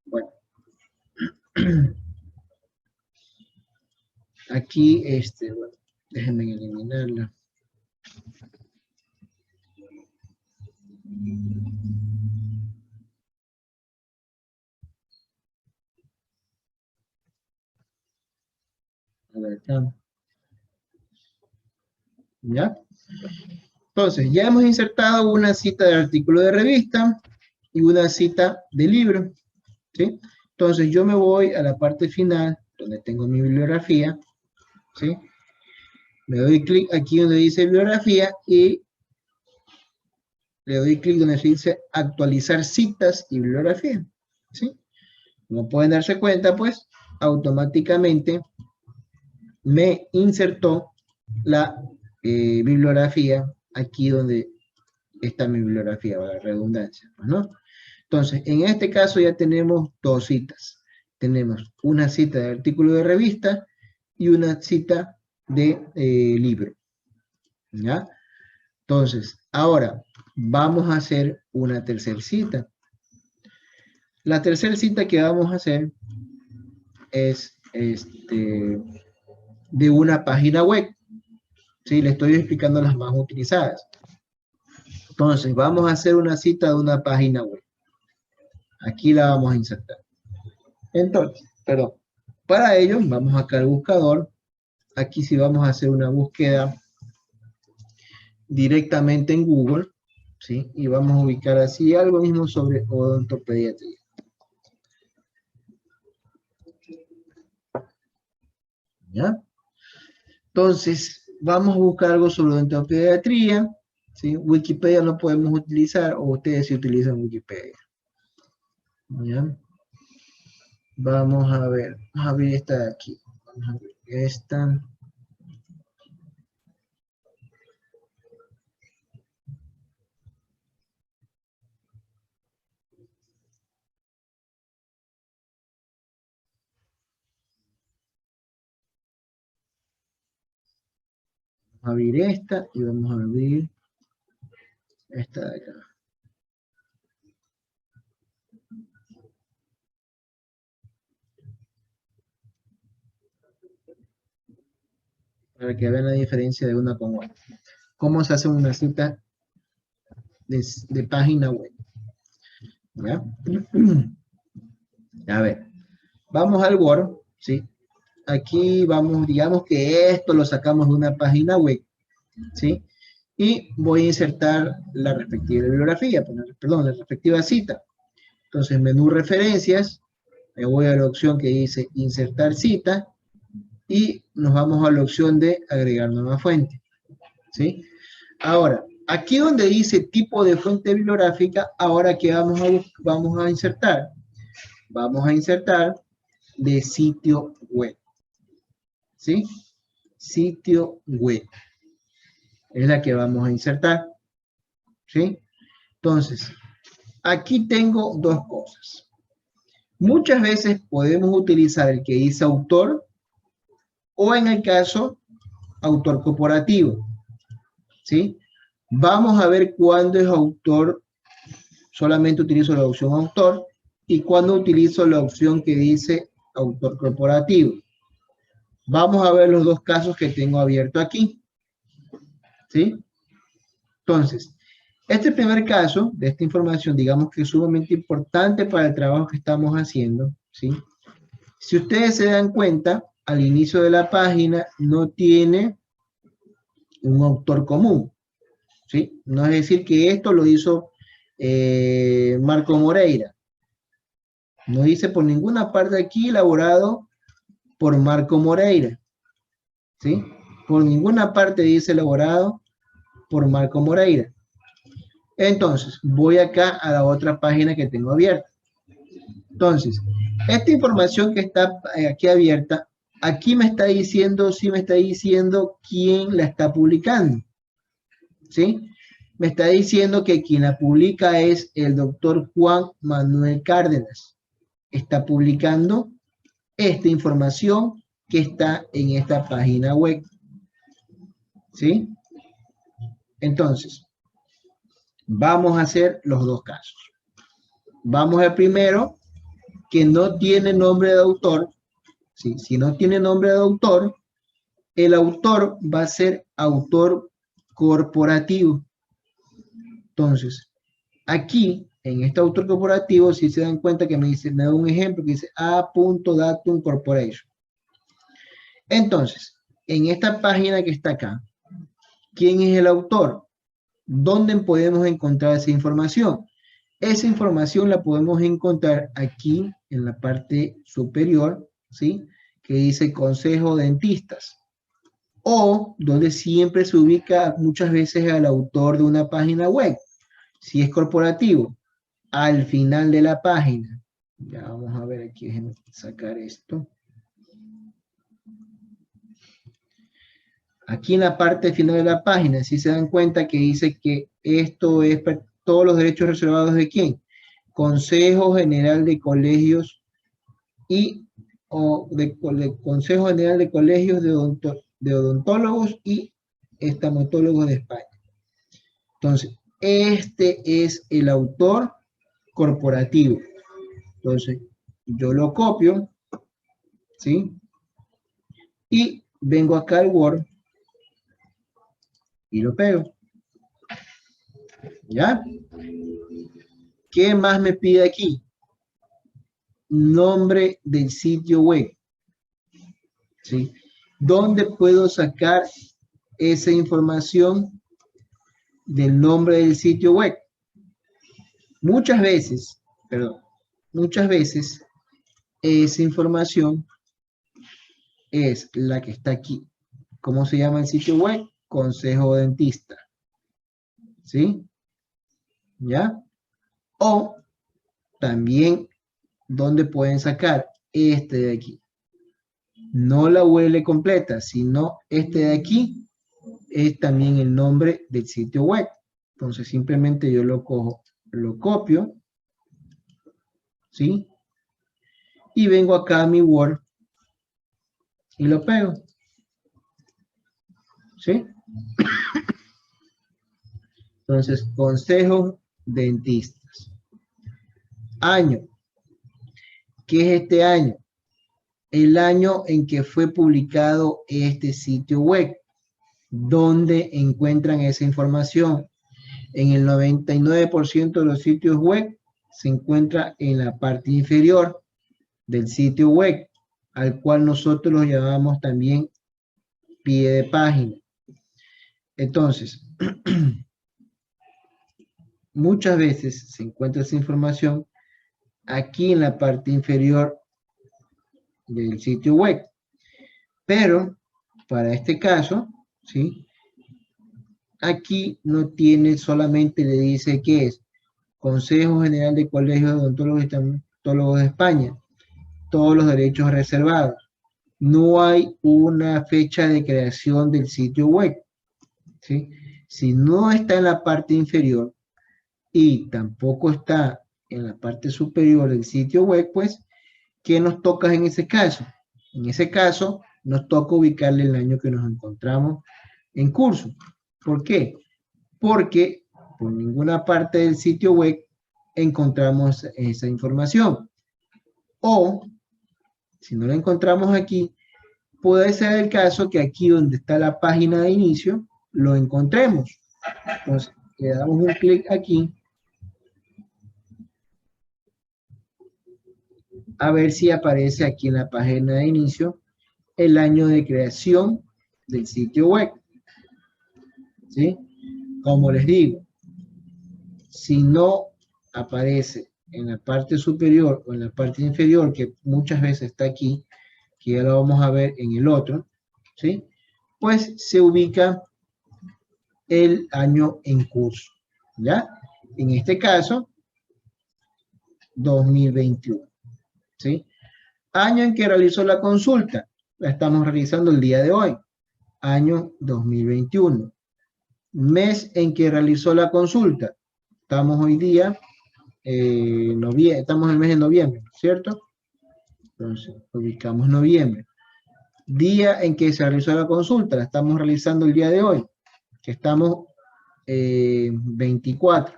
Bueno. Aquí, bueno, déjenme eliminarla. A ver, acá. ¿Ya? Entonces, ya hemos insertado una cita de artículo de revista y una cita de libro, ¿sí? Entonces, yo me voy a la parte final, donde tengo mi bibliografía, ¿sí? Le doy clic aquí donde dice bibliografía y le doy clic donde se dice actualizar citas y bibliografía, ¿sí? Como pueden darse cuenta, pues, automáticamente me insertó la bibliografía aquí donde está mi bibliografía, para la redundancia, pues, ¿no? Entonces, en este caso ya tenemos dos citas. Tenemos una cita de artículo de revista y una cita de libro, ¿ya? Entonces, ahora vamos a hacer una tercera cita. La tercera cita que vamos a hacer es de una página web. ¿Sí? Le estoy explicando las más utilizadas. Entonces, vamos a hacer una cita de una página web. Aquí la vamos a insertar. Entonces, perdón. Para ello, vamos acá al buscador. Aquí sí vamos a hacer una búsqueda directamente en Google, ¿sí? Y vamos a ubicar así algo mismo sobre odontopediatría. ¿Ya? Entonces, vamos a buscar algo sobre odontopediatría, ¿sí? Wikipedia no podemos utilizar, o ustedes sí utilizan Wikipedia. ¿Ya? Vamos a ver esta de aquí. Vamos a ver esta. Vamos a abrir esta y vamos a abrir esta de acá. Para que vean la diferencia de una con otra. ¿Cómo se hace una cita de página web? ¿Ya? A ver, vamos al Word, ¿sí? Aquí vamos, digamos que esto lo sacamos de una página web, ¿sí? Y voy a insertar la respectiva bibliografía, perdón, la respectiva cita. Entonces, menú referencias, me voy a la opción que dice insertar cita y nos vamos a la opción de agregar nueva fuente, ¿sí? Ahora, aquí donde dice tipo de fuente bibliográfica, ahora que vamos a insertar de sitio web, ¿sí? Sitio web es la que vamos a insertar, ¿sí? Entonces, aquí tengo dos cosas. Muchas veces podemos utilizar el que dice autor o en el caso autor corporativo, ¿sí? Vamos a ver cuándo es autor, solamente utilizo la opción autor y cuándo utilizo la opción que dice autor corporativo. Vamos a ver los dos casos que tengo abierto aquí, ¿sí? Entonces, este primer caso de esta información, digamos que es sumamente importante para el trabajo que estamos haciendo, ¿sí? Si ustedes se dan cuenta, al inicio de la página no tiene un autor común, ¿sí? No es decir que esto lo hizo Marco Moreira. No dice por ninguna parte aquí elaborado por Marco Moreira, ¿sí? Por ninguna parte dice elaborado por Marco Moreira. Entonces, voy acá a la otra página que tengo abierta. Entonces, esta información que está aquí abierta, aquí me está diciendo, sí me está diciendo quién la está publicando, ¿sí? Me está diciendo que quien la publica es el doctor Juan Manuel Cárdenas. Está publicando esta información que está en esta página web, ¿sí? Entonces, vamos a hacer los dos casos. Vamos al primero, que no tiene nombre de autor, ¿sí? Si no tiene nombre de autor, el autor va a ser autor corporativo. Entonces, aquí, en este autor corporativo, si se dan cuenta que me da un ejemplo que dice A.Datum Corporation. Entonces, en esta página que está acá, ¿quién es el autor? ¿Dónde podemos encontrar esa información? Esa información la podemos encontrar aquí en la parte superior, ¿sí? Que dice Consejo de Dentistas. O donde siempre se ubica muchas veces al autor de una página web. Si es corporativo, al final de la página. Ya vamos a ver aquí, déjenme sacar esto. Aquí en la parte final de la página, si se dan cuenta que dice que esto es todos los derechos reservados de quién? Consejo General de Colegios y Consejo General de Colegios de Odontólogos y Estomatólogos de España. Entonces, este es el autor corporativo. Entonces, yo lo copio, ¿sí? Y vengo acá al Word y lo pego. ¿Ya? ¿Qué más me pide aquí? Nombre del sitio web. ¿Sí? ¿Dónde puedo sacar esa información del nombre del sitio web? Muchas veces esa información es la que está aquí. ¿Cómo se llama el sitio web? Consejo Dentista. ¿Sí? ¿Ya? O también, ¿dónde pueden sacar? Este de aquí. No la URL completa, sino este de aquí es también el nombre del sitio web. Entonces simplemente yo lo cojo, lo copio, ¿sí? Y vengo acá a mi Word y lo pego. ¿Sí? Entonces, Consejo Dentistas. Año. ¿Qué es este año? El año en que fue publicado este sitio web. ¿Dónde encuentran esa información? En el 99% de los sitios web se encuentra en la parte inferior del sitio web, al cual nosotros lo llamamos también pie de página. Entonces, muchas veces se encuentra esa información aquí en la parte inferior del sitio web. Pero, para este caso, ¿sí? Aquí no tiene, solamente le dice que es Consejo General de Colegios de Odontólogos y Estomatólogos de España, todos los derechos reservados. No hay una fecha de creación del sitio web, ¿sí? Si no está en la parte inferior y tampoco está en la parte superior del sitio web, pues, ¿qué nos toca en ese caso? En ese caso, nos toca ubicarle el año que nos encontramos en curso. ¿Por qué? Porque por ninguna parte del sitio web encontramos esa información. O, si no la encontramos aquí, puede ser el caso que aquí donde está la página de inicio, lo encontremos. Entonces, le damos un clic aquí, a ver si aparece aquí en la página de inicio el año de creación del sitio web. ¿Sí? Como les digo, si no aparece en la parte superior o en la parte inferior, que muchas veces está aquí, que ya lo vamos a ver en el otro, ¿sí? Pues se ubica el año en curso, ¿ya? En este caso, 2021, ¿sí? Año en que realizó la consulta, la estamos realizando el día de hoy, año 2021. Mes en que realizó la consulta, estamos hoy día, estamos en el mes de noviembre, ¿cierto? Entonces, ubicamos noviembre. Día en que se realizó la consulta, la estamos realizando el día de hoy, que estamos 24.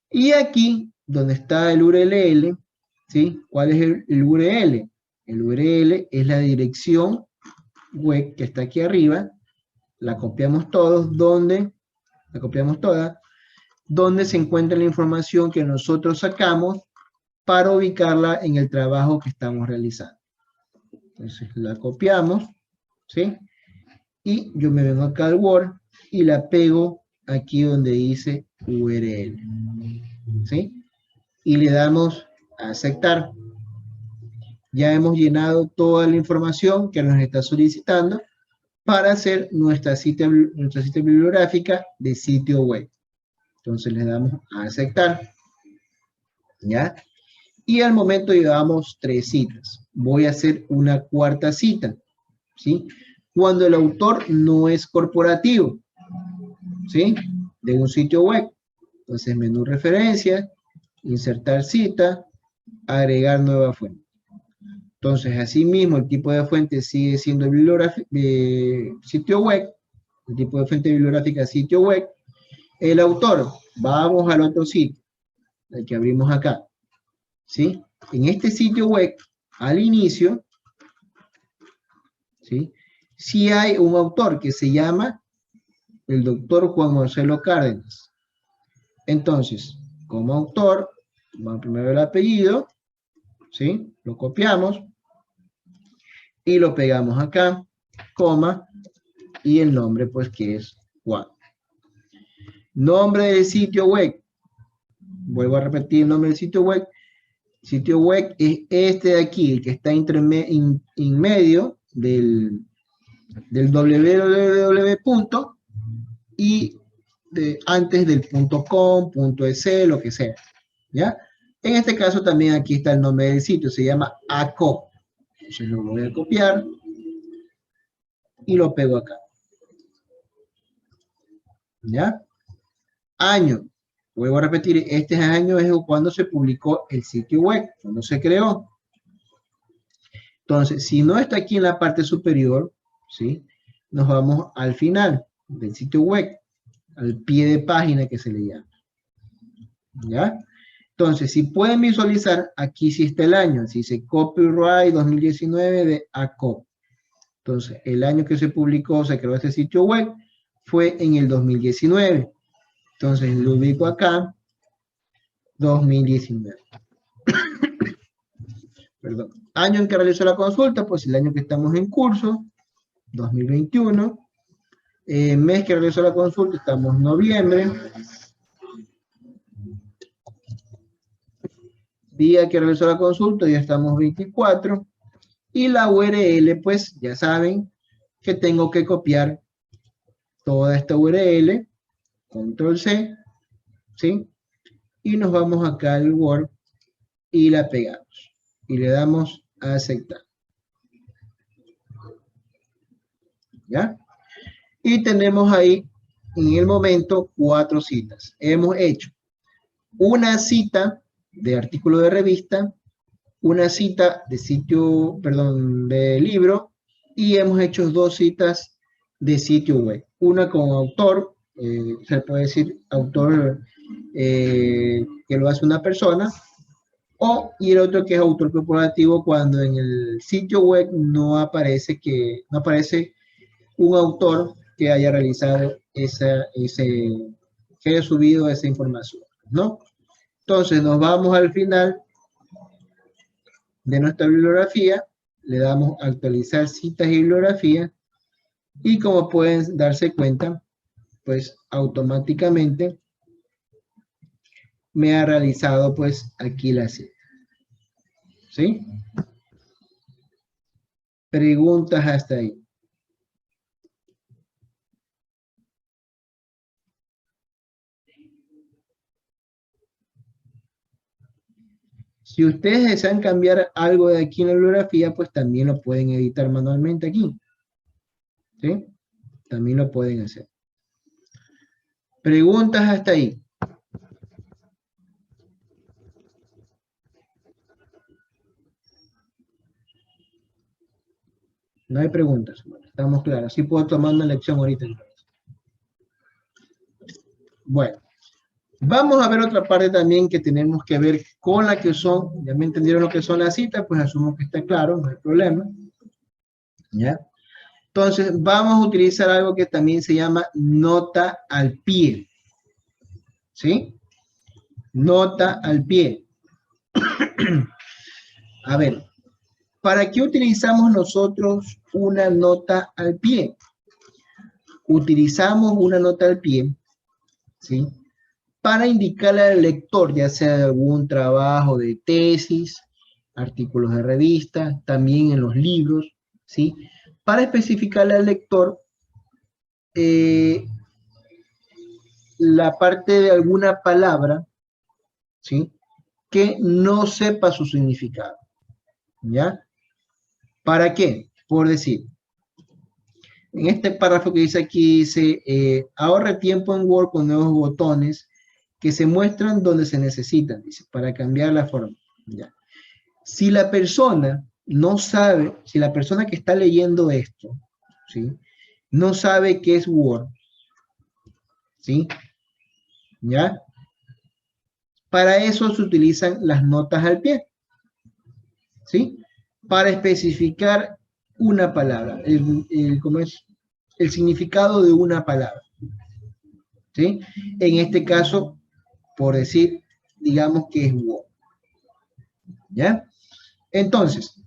Y aquí, donde está el URL, ¿sí? ¿Cuál es el URL? El URL es la dirección web que está aquí arriba, la copiamos todos, donde la copiamos toda, donde se encuentra la información que nosotros sacamos para ubicarla en el trabajo que estamos realizando. Entonces la copiamos, ¿sí? Y yo me vengo acá al Word y la pego aquí donde dice URL, ¿sí? Y le damos a aceptar. Ya hemos llenado toda la información que nos está solicitando para hacer nuestra cita bibliográfica de sitio web. Entonces le damos a aceptar, ¿ya? Y al momento llevamos 3 citas. Voy a hacer una cuarta cita, ¿sí? Cuando el autor no es corporativo, ¿sí? De un sitio web. Entonces, menú referencia, insertar cita, agregar nueva fuente. Entonces, asimismo, el tipo de fuente sigue siendo sitio web, el tipo de fuente bibliográfica sitio web. El autor, vamos al otro sitio, el que abrimos acá, ¿sí? En este sitio web, al inicio, ¿sí? Sí hay un autor que se llama el doctor Juan Marcelo Cárdenas. Entonces, como autor, vamos primero el apellido, ¿sí? Lo copiamos y lo pegamos acá, coma, y el nombre, pues, que es Juan. Nombre del sitio web. Vuelvo a repetir el nombre del sitio web. Sitio web es este de aquí, el que está en medio del www. Y antes del .com, .es, lo que sea, ¿ya? En este caso también aquí está el nombre del sitio, se llama ACO. Entonces lo voy a copiar y lo pego acá, ¿ya? Año, vuelvo a repetir, este año es cuando se publicó el sitio web, cuando se creó. Entonces, si no está aquí en la parte superior, ¿sí? Nos vamos al final del sitio web, al pie de página que se le llama, ¿ya? Entonces, si pueden visualizar, aquí sí está el año, si dice Copyright 2019 de ACOP. Entonces, el año que se publicó, se creó este sitio web, fue en el 2019. Entonces, lo ubico acá, 2019. Perdón. Año en que realizó la consulta, pues el año que estamos en curso, 2021. Mes que realizó la consulta, estamos en noviembre. Día que realizó la consulta, ya estamos 24. Y la URL, pues ya saben que tengo que copiar toda esta URL, control C, ¿sí? Y nos vamos acá al Word y la pegamos. Y le damos a aceptar. ¿Ya? Y tenemos ahí, en el momento, 4 citas. Hemos hecho una cita de artículo de revista, una cita de sitio, perdón, de libro, y hemos hecho 2 citas de sitio web. Una con autor, se puede decir autor que lo hace una persona, y el otro que es autor corporativo cuando en el sitio web no aparece un autor que haya realizado que haya subido esa información, ¿no? Entonces nos vamos al final de nuestra bibliografía, le damos a actualizar citas y bibliografía, y como pueden darse cuenta, pues automáticamente me ha realizado pues aquí la cita. ¿Sí? Preguntas hasta ahí. Si ustedes desean cambiar algo de aquí en la bibliografía, pues también lo pueden editar manualmente aquí. ¿Sí? También lo pueden hacer. Preguntas hasta ahí. No hay preguntas. Bueno, estamos claros. Sí puedo tomar una lección ahorita. Bueno. Vamos a ver otra parte también que tenemos que ver con la que son, ya me entendieron lo que son las citas, pues asumo que está claro, no hay problema. ¿Ya? Entonces, vamos a utilizar algo que también se llama nota al pie. ¿Sí? Nota al pie. A ver, ¿para qué utilizamos nosotros una nota al pie? Utilizamos una nota al pie, ¿sí? Para indicarle al lector, ya sea algún trabajo de tesis, artículos de revista, también en los libros, ¿sí? Para especificarle al lector la parte de alguna palabra, ¿sí? Que no sepa su significado, ¿ya? ¿Para qué? Por decir, en este párrafo que dice aquí, dice, ahorre tiempo en Word con nuevos botones que se muestran donde se necesitan, dice, para cambiar la forma, ¿ya? Si la persona no sabe, si la persona que está leyendo esto, ¿sí? No sabe qué es Word, ¿sí? ¿Ya? Para eso se utilizan las notas al pie, ¿sí? Para especificar una palabra, ¿cómo es? El significado de una palabra, ¿sí? En este caso, por decir, digamos que es Word, ¿ya? Entonces,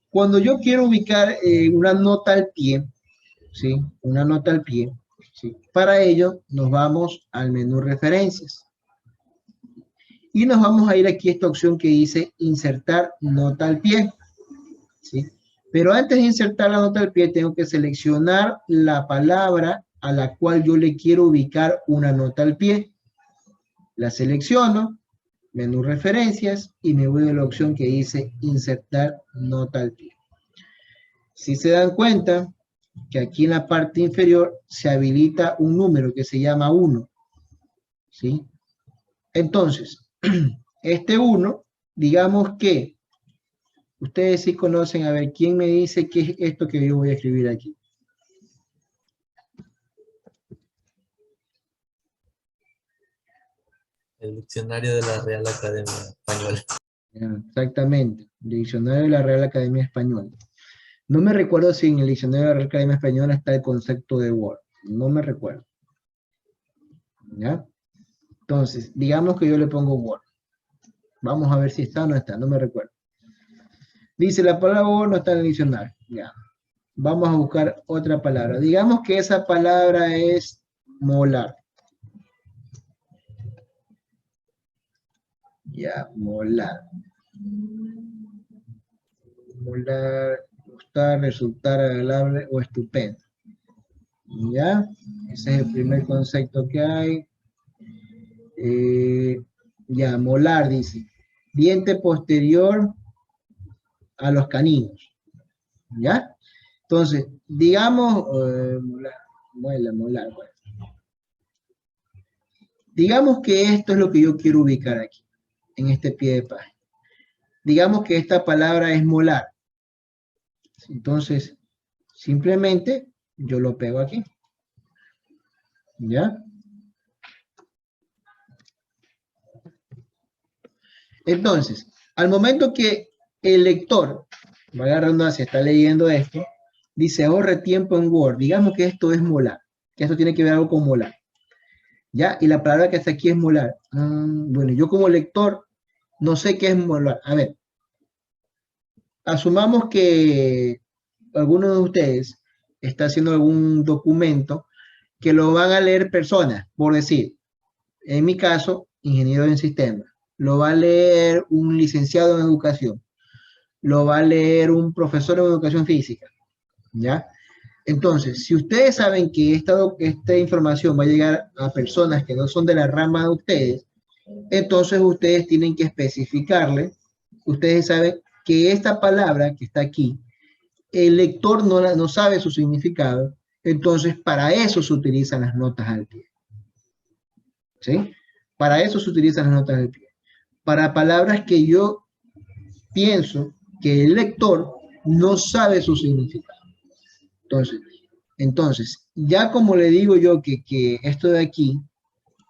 cuando yo quiero ubicar una nota al pie, ¿sí? Una nota al pie, ¿sí? Para ello nos vamos al menú referencias y nos vamos a ir aquí a esta opción que dice insertar nota al pie, ¿sí? Pero antes de insertar la nota al pie tengo que seleccionar la palabra a la cual yo le quiero ubicar una nota al pie. La selecciono, menú referencias y me voy a la opción que dice insertar nota al pie. Si se dan cuenta que aquí en la parte inferior se habilita un número que se llama 1, ¿sí? Entonces, este 1, digamos que ustedes sí conocen, a ver, ¿quién me dice qué es esto que yo voy a escribir aquí? El diccionario de la Real Academia Española. Exactamente, diccionario de la Real Academia Española. No me recuerdo si en el diccionario de la Real Academia Española está el concepto de Word. No me recuerdo. ¿Ya? Entonces, digamos que yo le pongo Word. Vamos a ver si está o no está, no me recuerdo. Dice la palabra Word no está en el diccionario. Ya. Vamos a buscar otra palabra. Digamos que esa palabra es molar. Ya, molar. Molar, gustar, resultar agradable o estupendo. ¿Ya? Ese es el primer concepto que hay. Ya, molar, dice. Diente posterior a los caninos. ¿Ya? Entonces, digamos, molar. Bueno. Digamos que esto es lo que yo quiero ubicar aquí, en este pie de página. Digamos que esta palabra es molar. Entonces, simplemente yo lo pego aquí. ¿Ya? Entonces, al momento que el lector, valga la redundancia, está leyendo esto, dice ahorre tiempo en Word. Digamos que esto es molar, que esto tiene que ver algo con molar. ¿Ya? Y la palabra que está aquí es molar. Bueno, yo como lector no sé qué es molar. A ver, asumamos que alguno de ustedes está haciendo algún documento que lo van a leer personas, por decir, en mi caso, ingeniero en sistemas, lo va a leer un licenciado en educación, lo va a leer un profesor en educación física, ¿ya? Entonces, si ustedes saben que esta información va a llegar a personas que no son de la rama de ustedes, entonces ustedes tienen que especificarle, ustedes saben que esta palabra que está aquí, el lector no sabe su significado, entonces para eso se utilizan las notas al pie. ¿Sí? Para eso se utilizan las notas al pie. Para palabras que yo pienso que el lector no sabe su significado. Entonces, ya como le digo yo que esto de aquí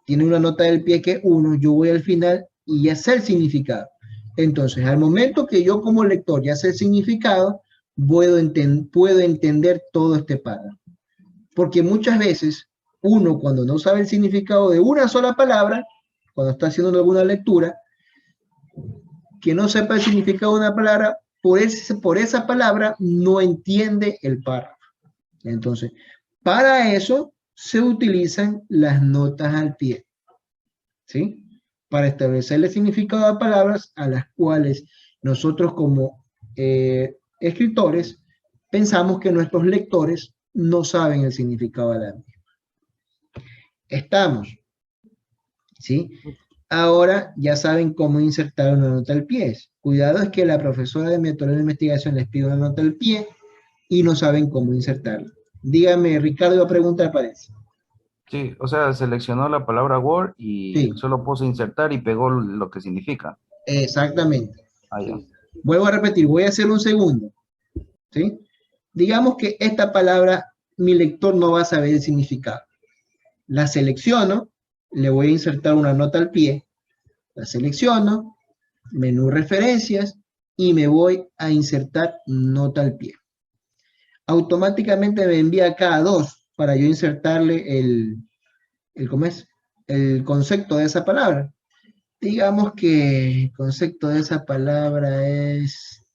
tiene una nota del pie que es 1, yo voy al final y ya sé el significado. Entonces, al momento que yo como lector ya sé el significado, puedo entender todo este párrafo. Porque muchas veces uno, cuando no sabe el significado de una sola palabra, cuando está haciendo alguna lectura, que no sepa el significado de una palabra, por esa palabra no entiende el párrafo. Entonces, para eso se utilizan las notas al pie, ¿sí? Para establecer el significado de palabras a las cuales nosotros como escritores pensamos que nuestros lectores no saben el significado de la misma. Estamos, ¿sí? Ahora ya saben cómo insertar una nota al pie. Cuidado, es que la profesora de metodología de investigación les pide una nota al pie y no saben cómo insertarla. Dígame, Ricardo, iba a preguntar, parece. Sí, o sea, seleccionó la palabra Word y Sí, solo puso insertar y pegó lo que significa. exactamente. Ah, ya. Sí. Vuelvo a repetir, voy a hacer un segundo, ¿sí? Digamos que esta palabra mi lector no va a saber el significado. La selecciono, le voy a insertar una nota al pie, la selecciono, menú referencias y me voy a insertar nota al pie. Automáticamente me envía acá a 2 para yo insertarle ¿cómo es? El concepto de esa palabra. Digamos que el concepto de esa palabra es,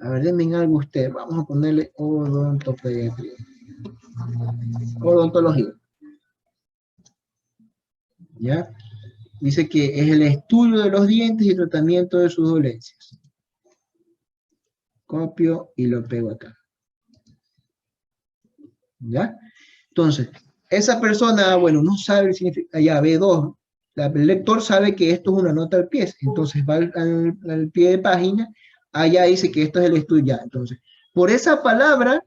a ver, denme algo usted, vamos a ponerle odontopediatría, odontología, ¿ya? Dice que es el estudio de los dientes y tratamiento de sus dolencias. Copio y lo pego acá. ¿Ya? Entonces, esa persona, bueno, no sabe el significado, ya B2, el lector sabe que esto es una nota al pie, entonces va al pie de página, allá dice que esto es el estudio, ya. Entonces, por esa palabra,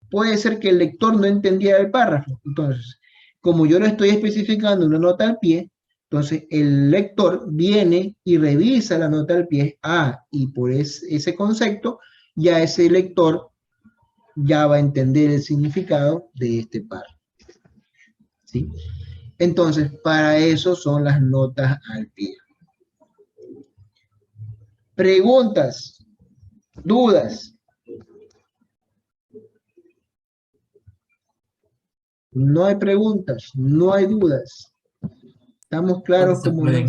puede ser que el lector no entendiera el párrafo. Entonces, como yo le estoy especificando una nota al pie, entonces el lector viene y revisa la nota al pie, y por ese concepto, ya ese lector ya va a entender el significado de este párrafo, ¿sí? Entonces, para eso son las notas al pie. Preguntas, dudas. No hay preguntas, no hay dudas. Estamos claros ¿Cuántos se como pueden,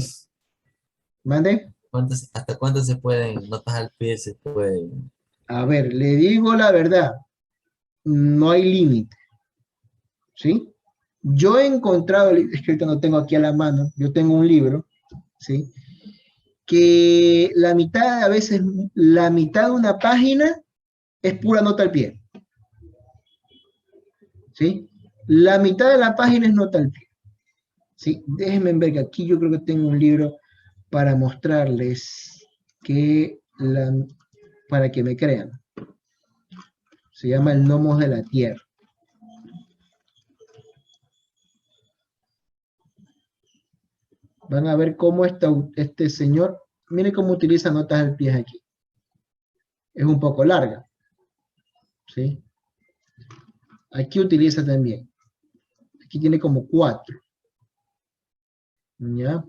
¿Mande? hasta cuánto se pueden, notas al pie se pueden? A ver, le digo la verdad, no hay límite, ¿sí? Yo he encontrado, es que ahorita no tengo aquí a la mano, yo tengo un libro, ¿sí? Que la mitad, a veces, la mitad de una página es pura nota al pie, ¿sí? La mitad de la página es nota al pie, ¿sí? Déjenme ver que aquí yo creo que tengo un libro para mostrarles para que me crean. Se llama El Gnomos de la Tierra. Van a ver cómo este señor, mire cómo utiliza notas al pie aquí. Es un poco larga, ¿sí? Aquí utiliza también. Aquí tiene como 4. ¿Ya?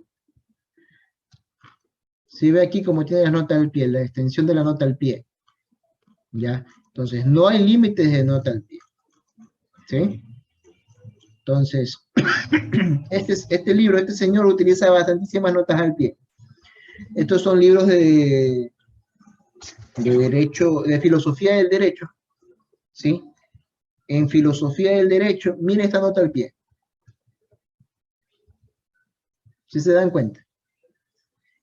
Si ve aquí como tiene las notas al pie, la extensión de la nota al pie. ¿Ya? Entonces, no hay límites de nota al pie. ¿Sí? Entonces, este libro, este señor utiliza bastantísimas notas al pie. Estos son libros de derecho, de filosofía del derecho, ¿sí? En filosofía del derecho, mire esta nota al pie. Si se dan cuenta.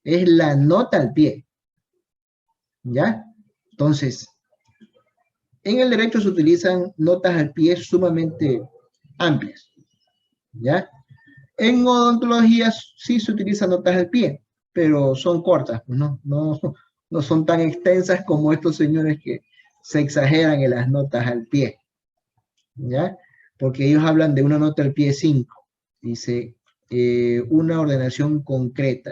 Es la nota al pie. ¿Ya? Entonces, en el derecho se utilizan notas al pie sumamente amplias. ¿Ya? En odontología sí se utilizan notas al pie, pero son cortas, no son tan extensas como estos señores que se exageran en las notas al pie. ¿Ya? Porque ellos hablan de una nota al pie 5. Dice, una ordenación concreta.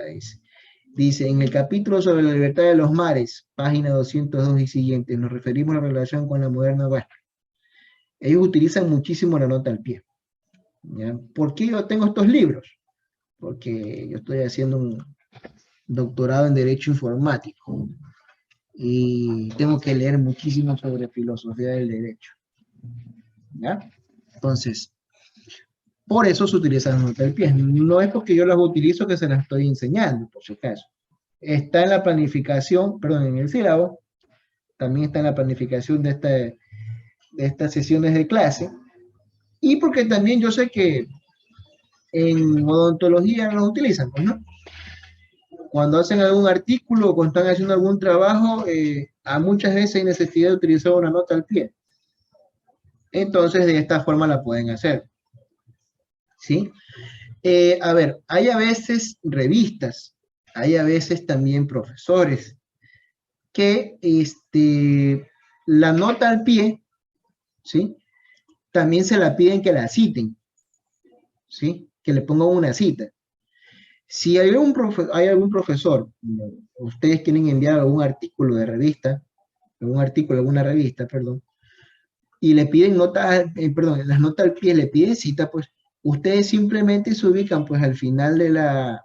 Dice, en el capítulo sobre la libertad de los mares, página 202 y siguiente, nos referimos a la relación con la moderna vasca. Ellos utilizan muchísimo la nota al pie. ¿Ya? ¿Por qué yo tengo estos libros? Porque yo estoy haciendo un doctorado en Derecho Informático. y tengo que leer muchísimo sobre filosofía del derecho. ¿Ya? Entonces, por eso se utiliza la nota al pie. No es porque yo las utilizo que se las estoy enseñando, por si acaso. Está en la planificación, perdón, en el sílabo, también está en la planificación de estas sesiones de clase, y porque también yo sé que en odontología lo utilizan, pues, ¿no? Cuando hacen algún artículo o cuando están haciendo algún trabajo, a muchas veces hay necesidad de utilizar una nota al pie. Entonces, de esta forma la pueden hacer. ¿Sí? A ver, hay a veces revistas, hay a veces también profesores que la nota al pie, ¿sí? También se la piden que la citen, ¿sí? Que le pongan una cita. Si hay algún profesor, ustedes quieren enviar algún artículo de revista, alguna revista, perdón, y le piden notas, perdón, las notas al pie le piden cita, pues ustedes simplemente se ubican pues al final de la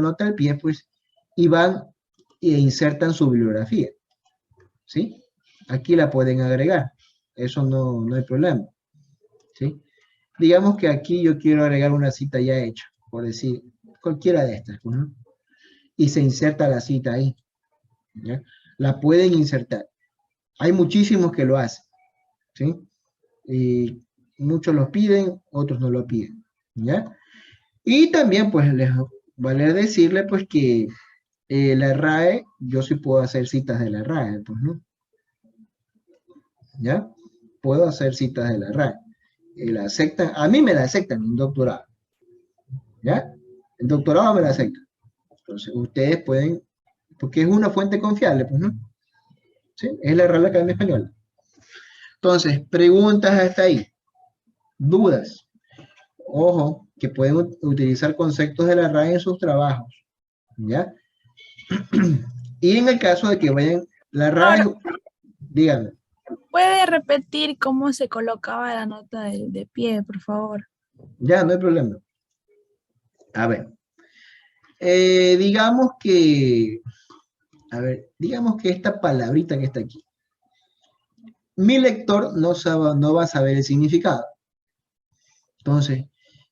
nota al pie, pues, y van e insertan su bibliografía, ¿sí? Aquí la pueden agregar, eso no hay problema, ¿sí? Digamos que aquí yo quiero agregar una cita ya hecha, por decir, cualquiera de estas, ¿no? Y se inserta la cita ahí, ¿ya? La pueden insertar. Hay muchísimos que lo hacen, ¿sí? Y muchos lo piden, otros no lo piden, ¿ya? Y también, pues, les vale decirle, pues, que la RAE, yo sí puedo hacer citas de la RAE, pues, ¿no? ¿Ya? Puedo hacer citas de la RAE. La aceptan, a mí me la aceptan en doctorado, ¿ya? El doctorado me la aceptan. Entonces, ustedes pueden, porque es una fuente confiable, pues, ¿no? ¿Sí? Es la Real Academia Española. Entonces, preguntas hasta ahí. Dudas. Ojo, que pueden utilizar conceptos de la RAE en sus trabajos, ¿ya? Y en el caso de que vayan, la RAE, díganme. ¿Puede repetir cómo se colocaba la nota de pie, por favor? Ya, no hay problema. A ver, digamos que, digamos que esta palabrita que está aquí, mi lector no va a saber el significado. Entonces,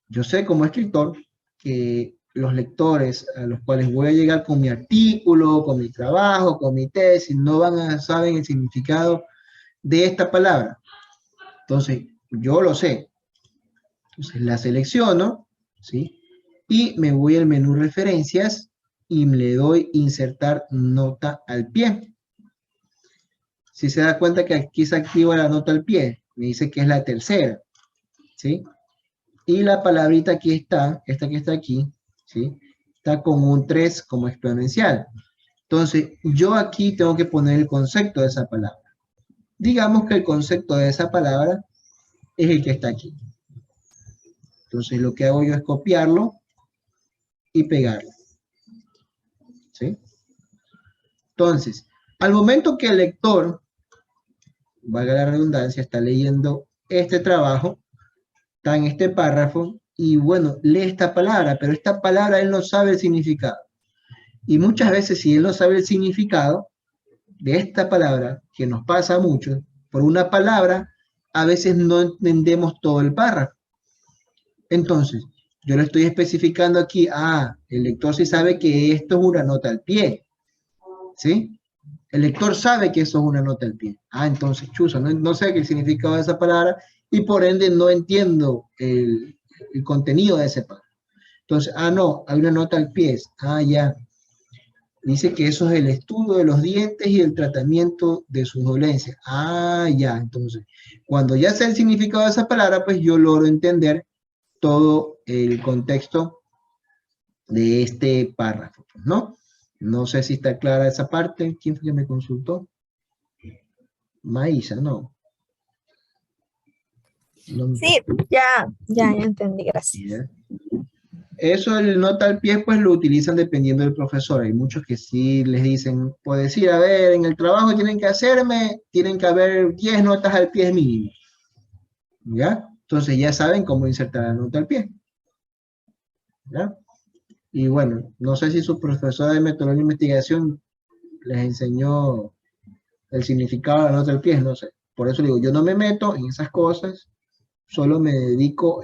yo sé como escritor que los lectores a los cuales voy a llegar con mi artículo, con mi trabajo, con mi tesis, no van a saber el significado de esta palabra. Entonces, yo lo sé. Entonces, la selecciono, ¿sí? Y me voy al menú referencias y le doy insertar nota al pie. Si se da cuenta que aquí se activa la nota al pie, me dice que es la tercera, ¿sí? Y la palabrita aquí está, esta que está aquí, ¿sí? Está con un 3 como exponencial. Entonces, yo aquí tengo que poner el concepto de esa palabra. Digamos que el concepto de esa palabra es el que está aquí. Entonces, lo que hago yo es copiarlo y pegarlo, ¿sí? Entonces, al momento que el lector, valga la redundancia, está leyendo este trabajo, está en este párrafo, y bueno, lee esta palabra, pero esta palabra él no sabe el significado. Y muchas veces, si él no sabe el significado de esta palabra, que nos pasa mucho, por una palabra, a veces no entendemos todo el párrafo. Entonces, yo le estoy especificando aquí, el lector sí sabe que esto es una nota al pie, ¿sí? El lector sabe que eso es una nota al pie. Entonces, chuzo, no sé el significado de esa palabra y por ende no entiendo el contenido de ese párrafo. Entonces, no, hay una nota al pie. Ya. Dice que eso es el estudio de los dientes y el tratamiento de sus dolencias. Ya. Entonces, cuando ya sé el significado de esa palabra, pues yo logro entender todo el contexto de este párrafo, ¿no? No sé si está clara esa parte. ¿Quién fue que me consultó? Maísa, ¿no? Sí, ya entendí, gracias. Eso, el nota al pie, pues lo utilizan dependiendo del profesor. Hay muchos que sí les dicen, puedo decir, a ver, en el trabajo tienen que haber 10 notas al pie mínimo. ¿Ya? Entonces ya saben cómo insertar la nota al pie. ¿Ya? Y bueno, no sé si su profesora de metodología de investigación les enseñó el significado de la nota del pie, no sé. Por eso digo, yo no me meto en esas cosas, solo me dedico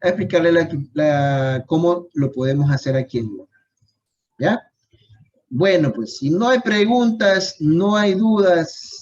a explicarle cómo lo podemos hacer aquí en Word. ¿Ya? Bueno, pues si no hay preguntas, no hay dudas,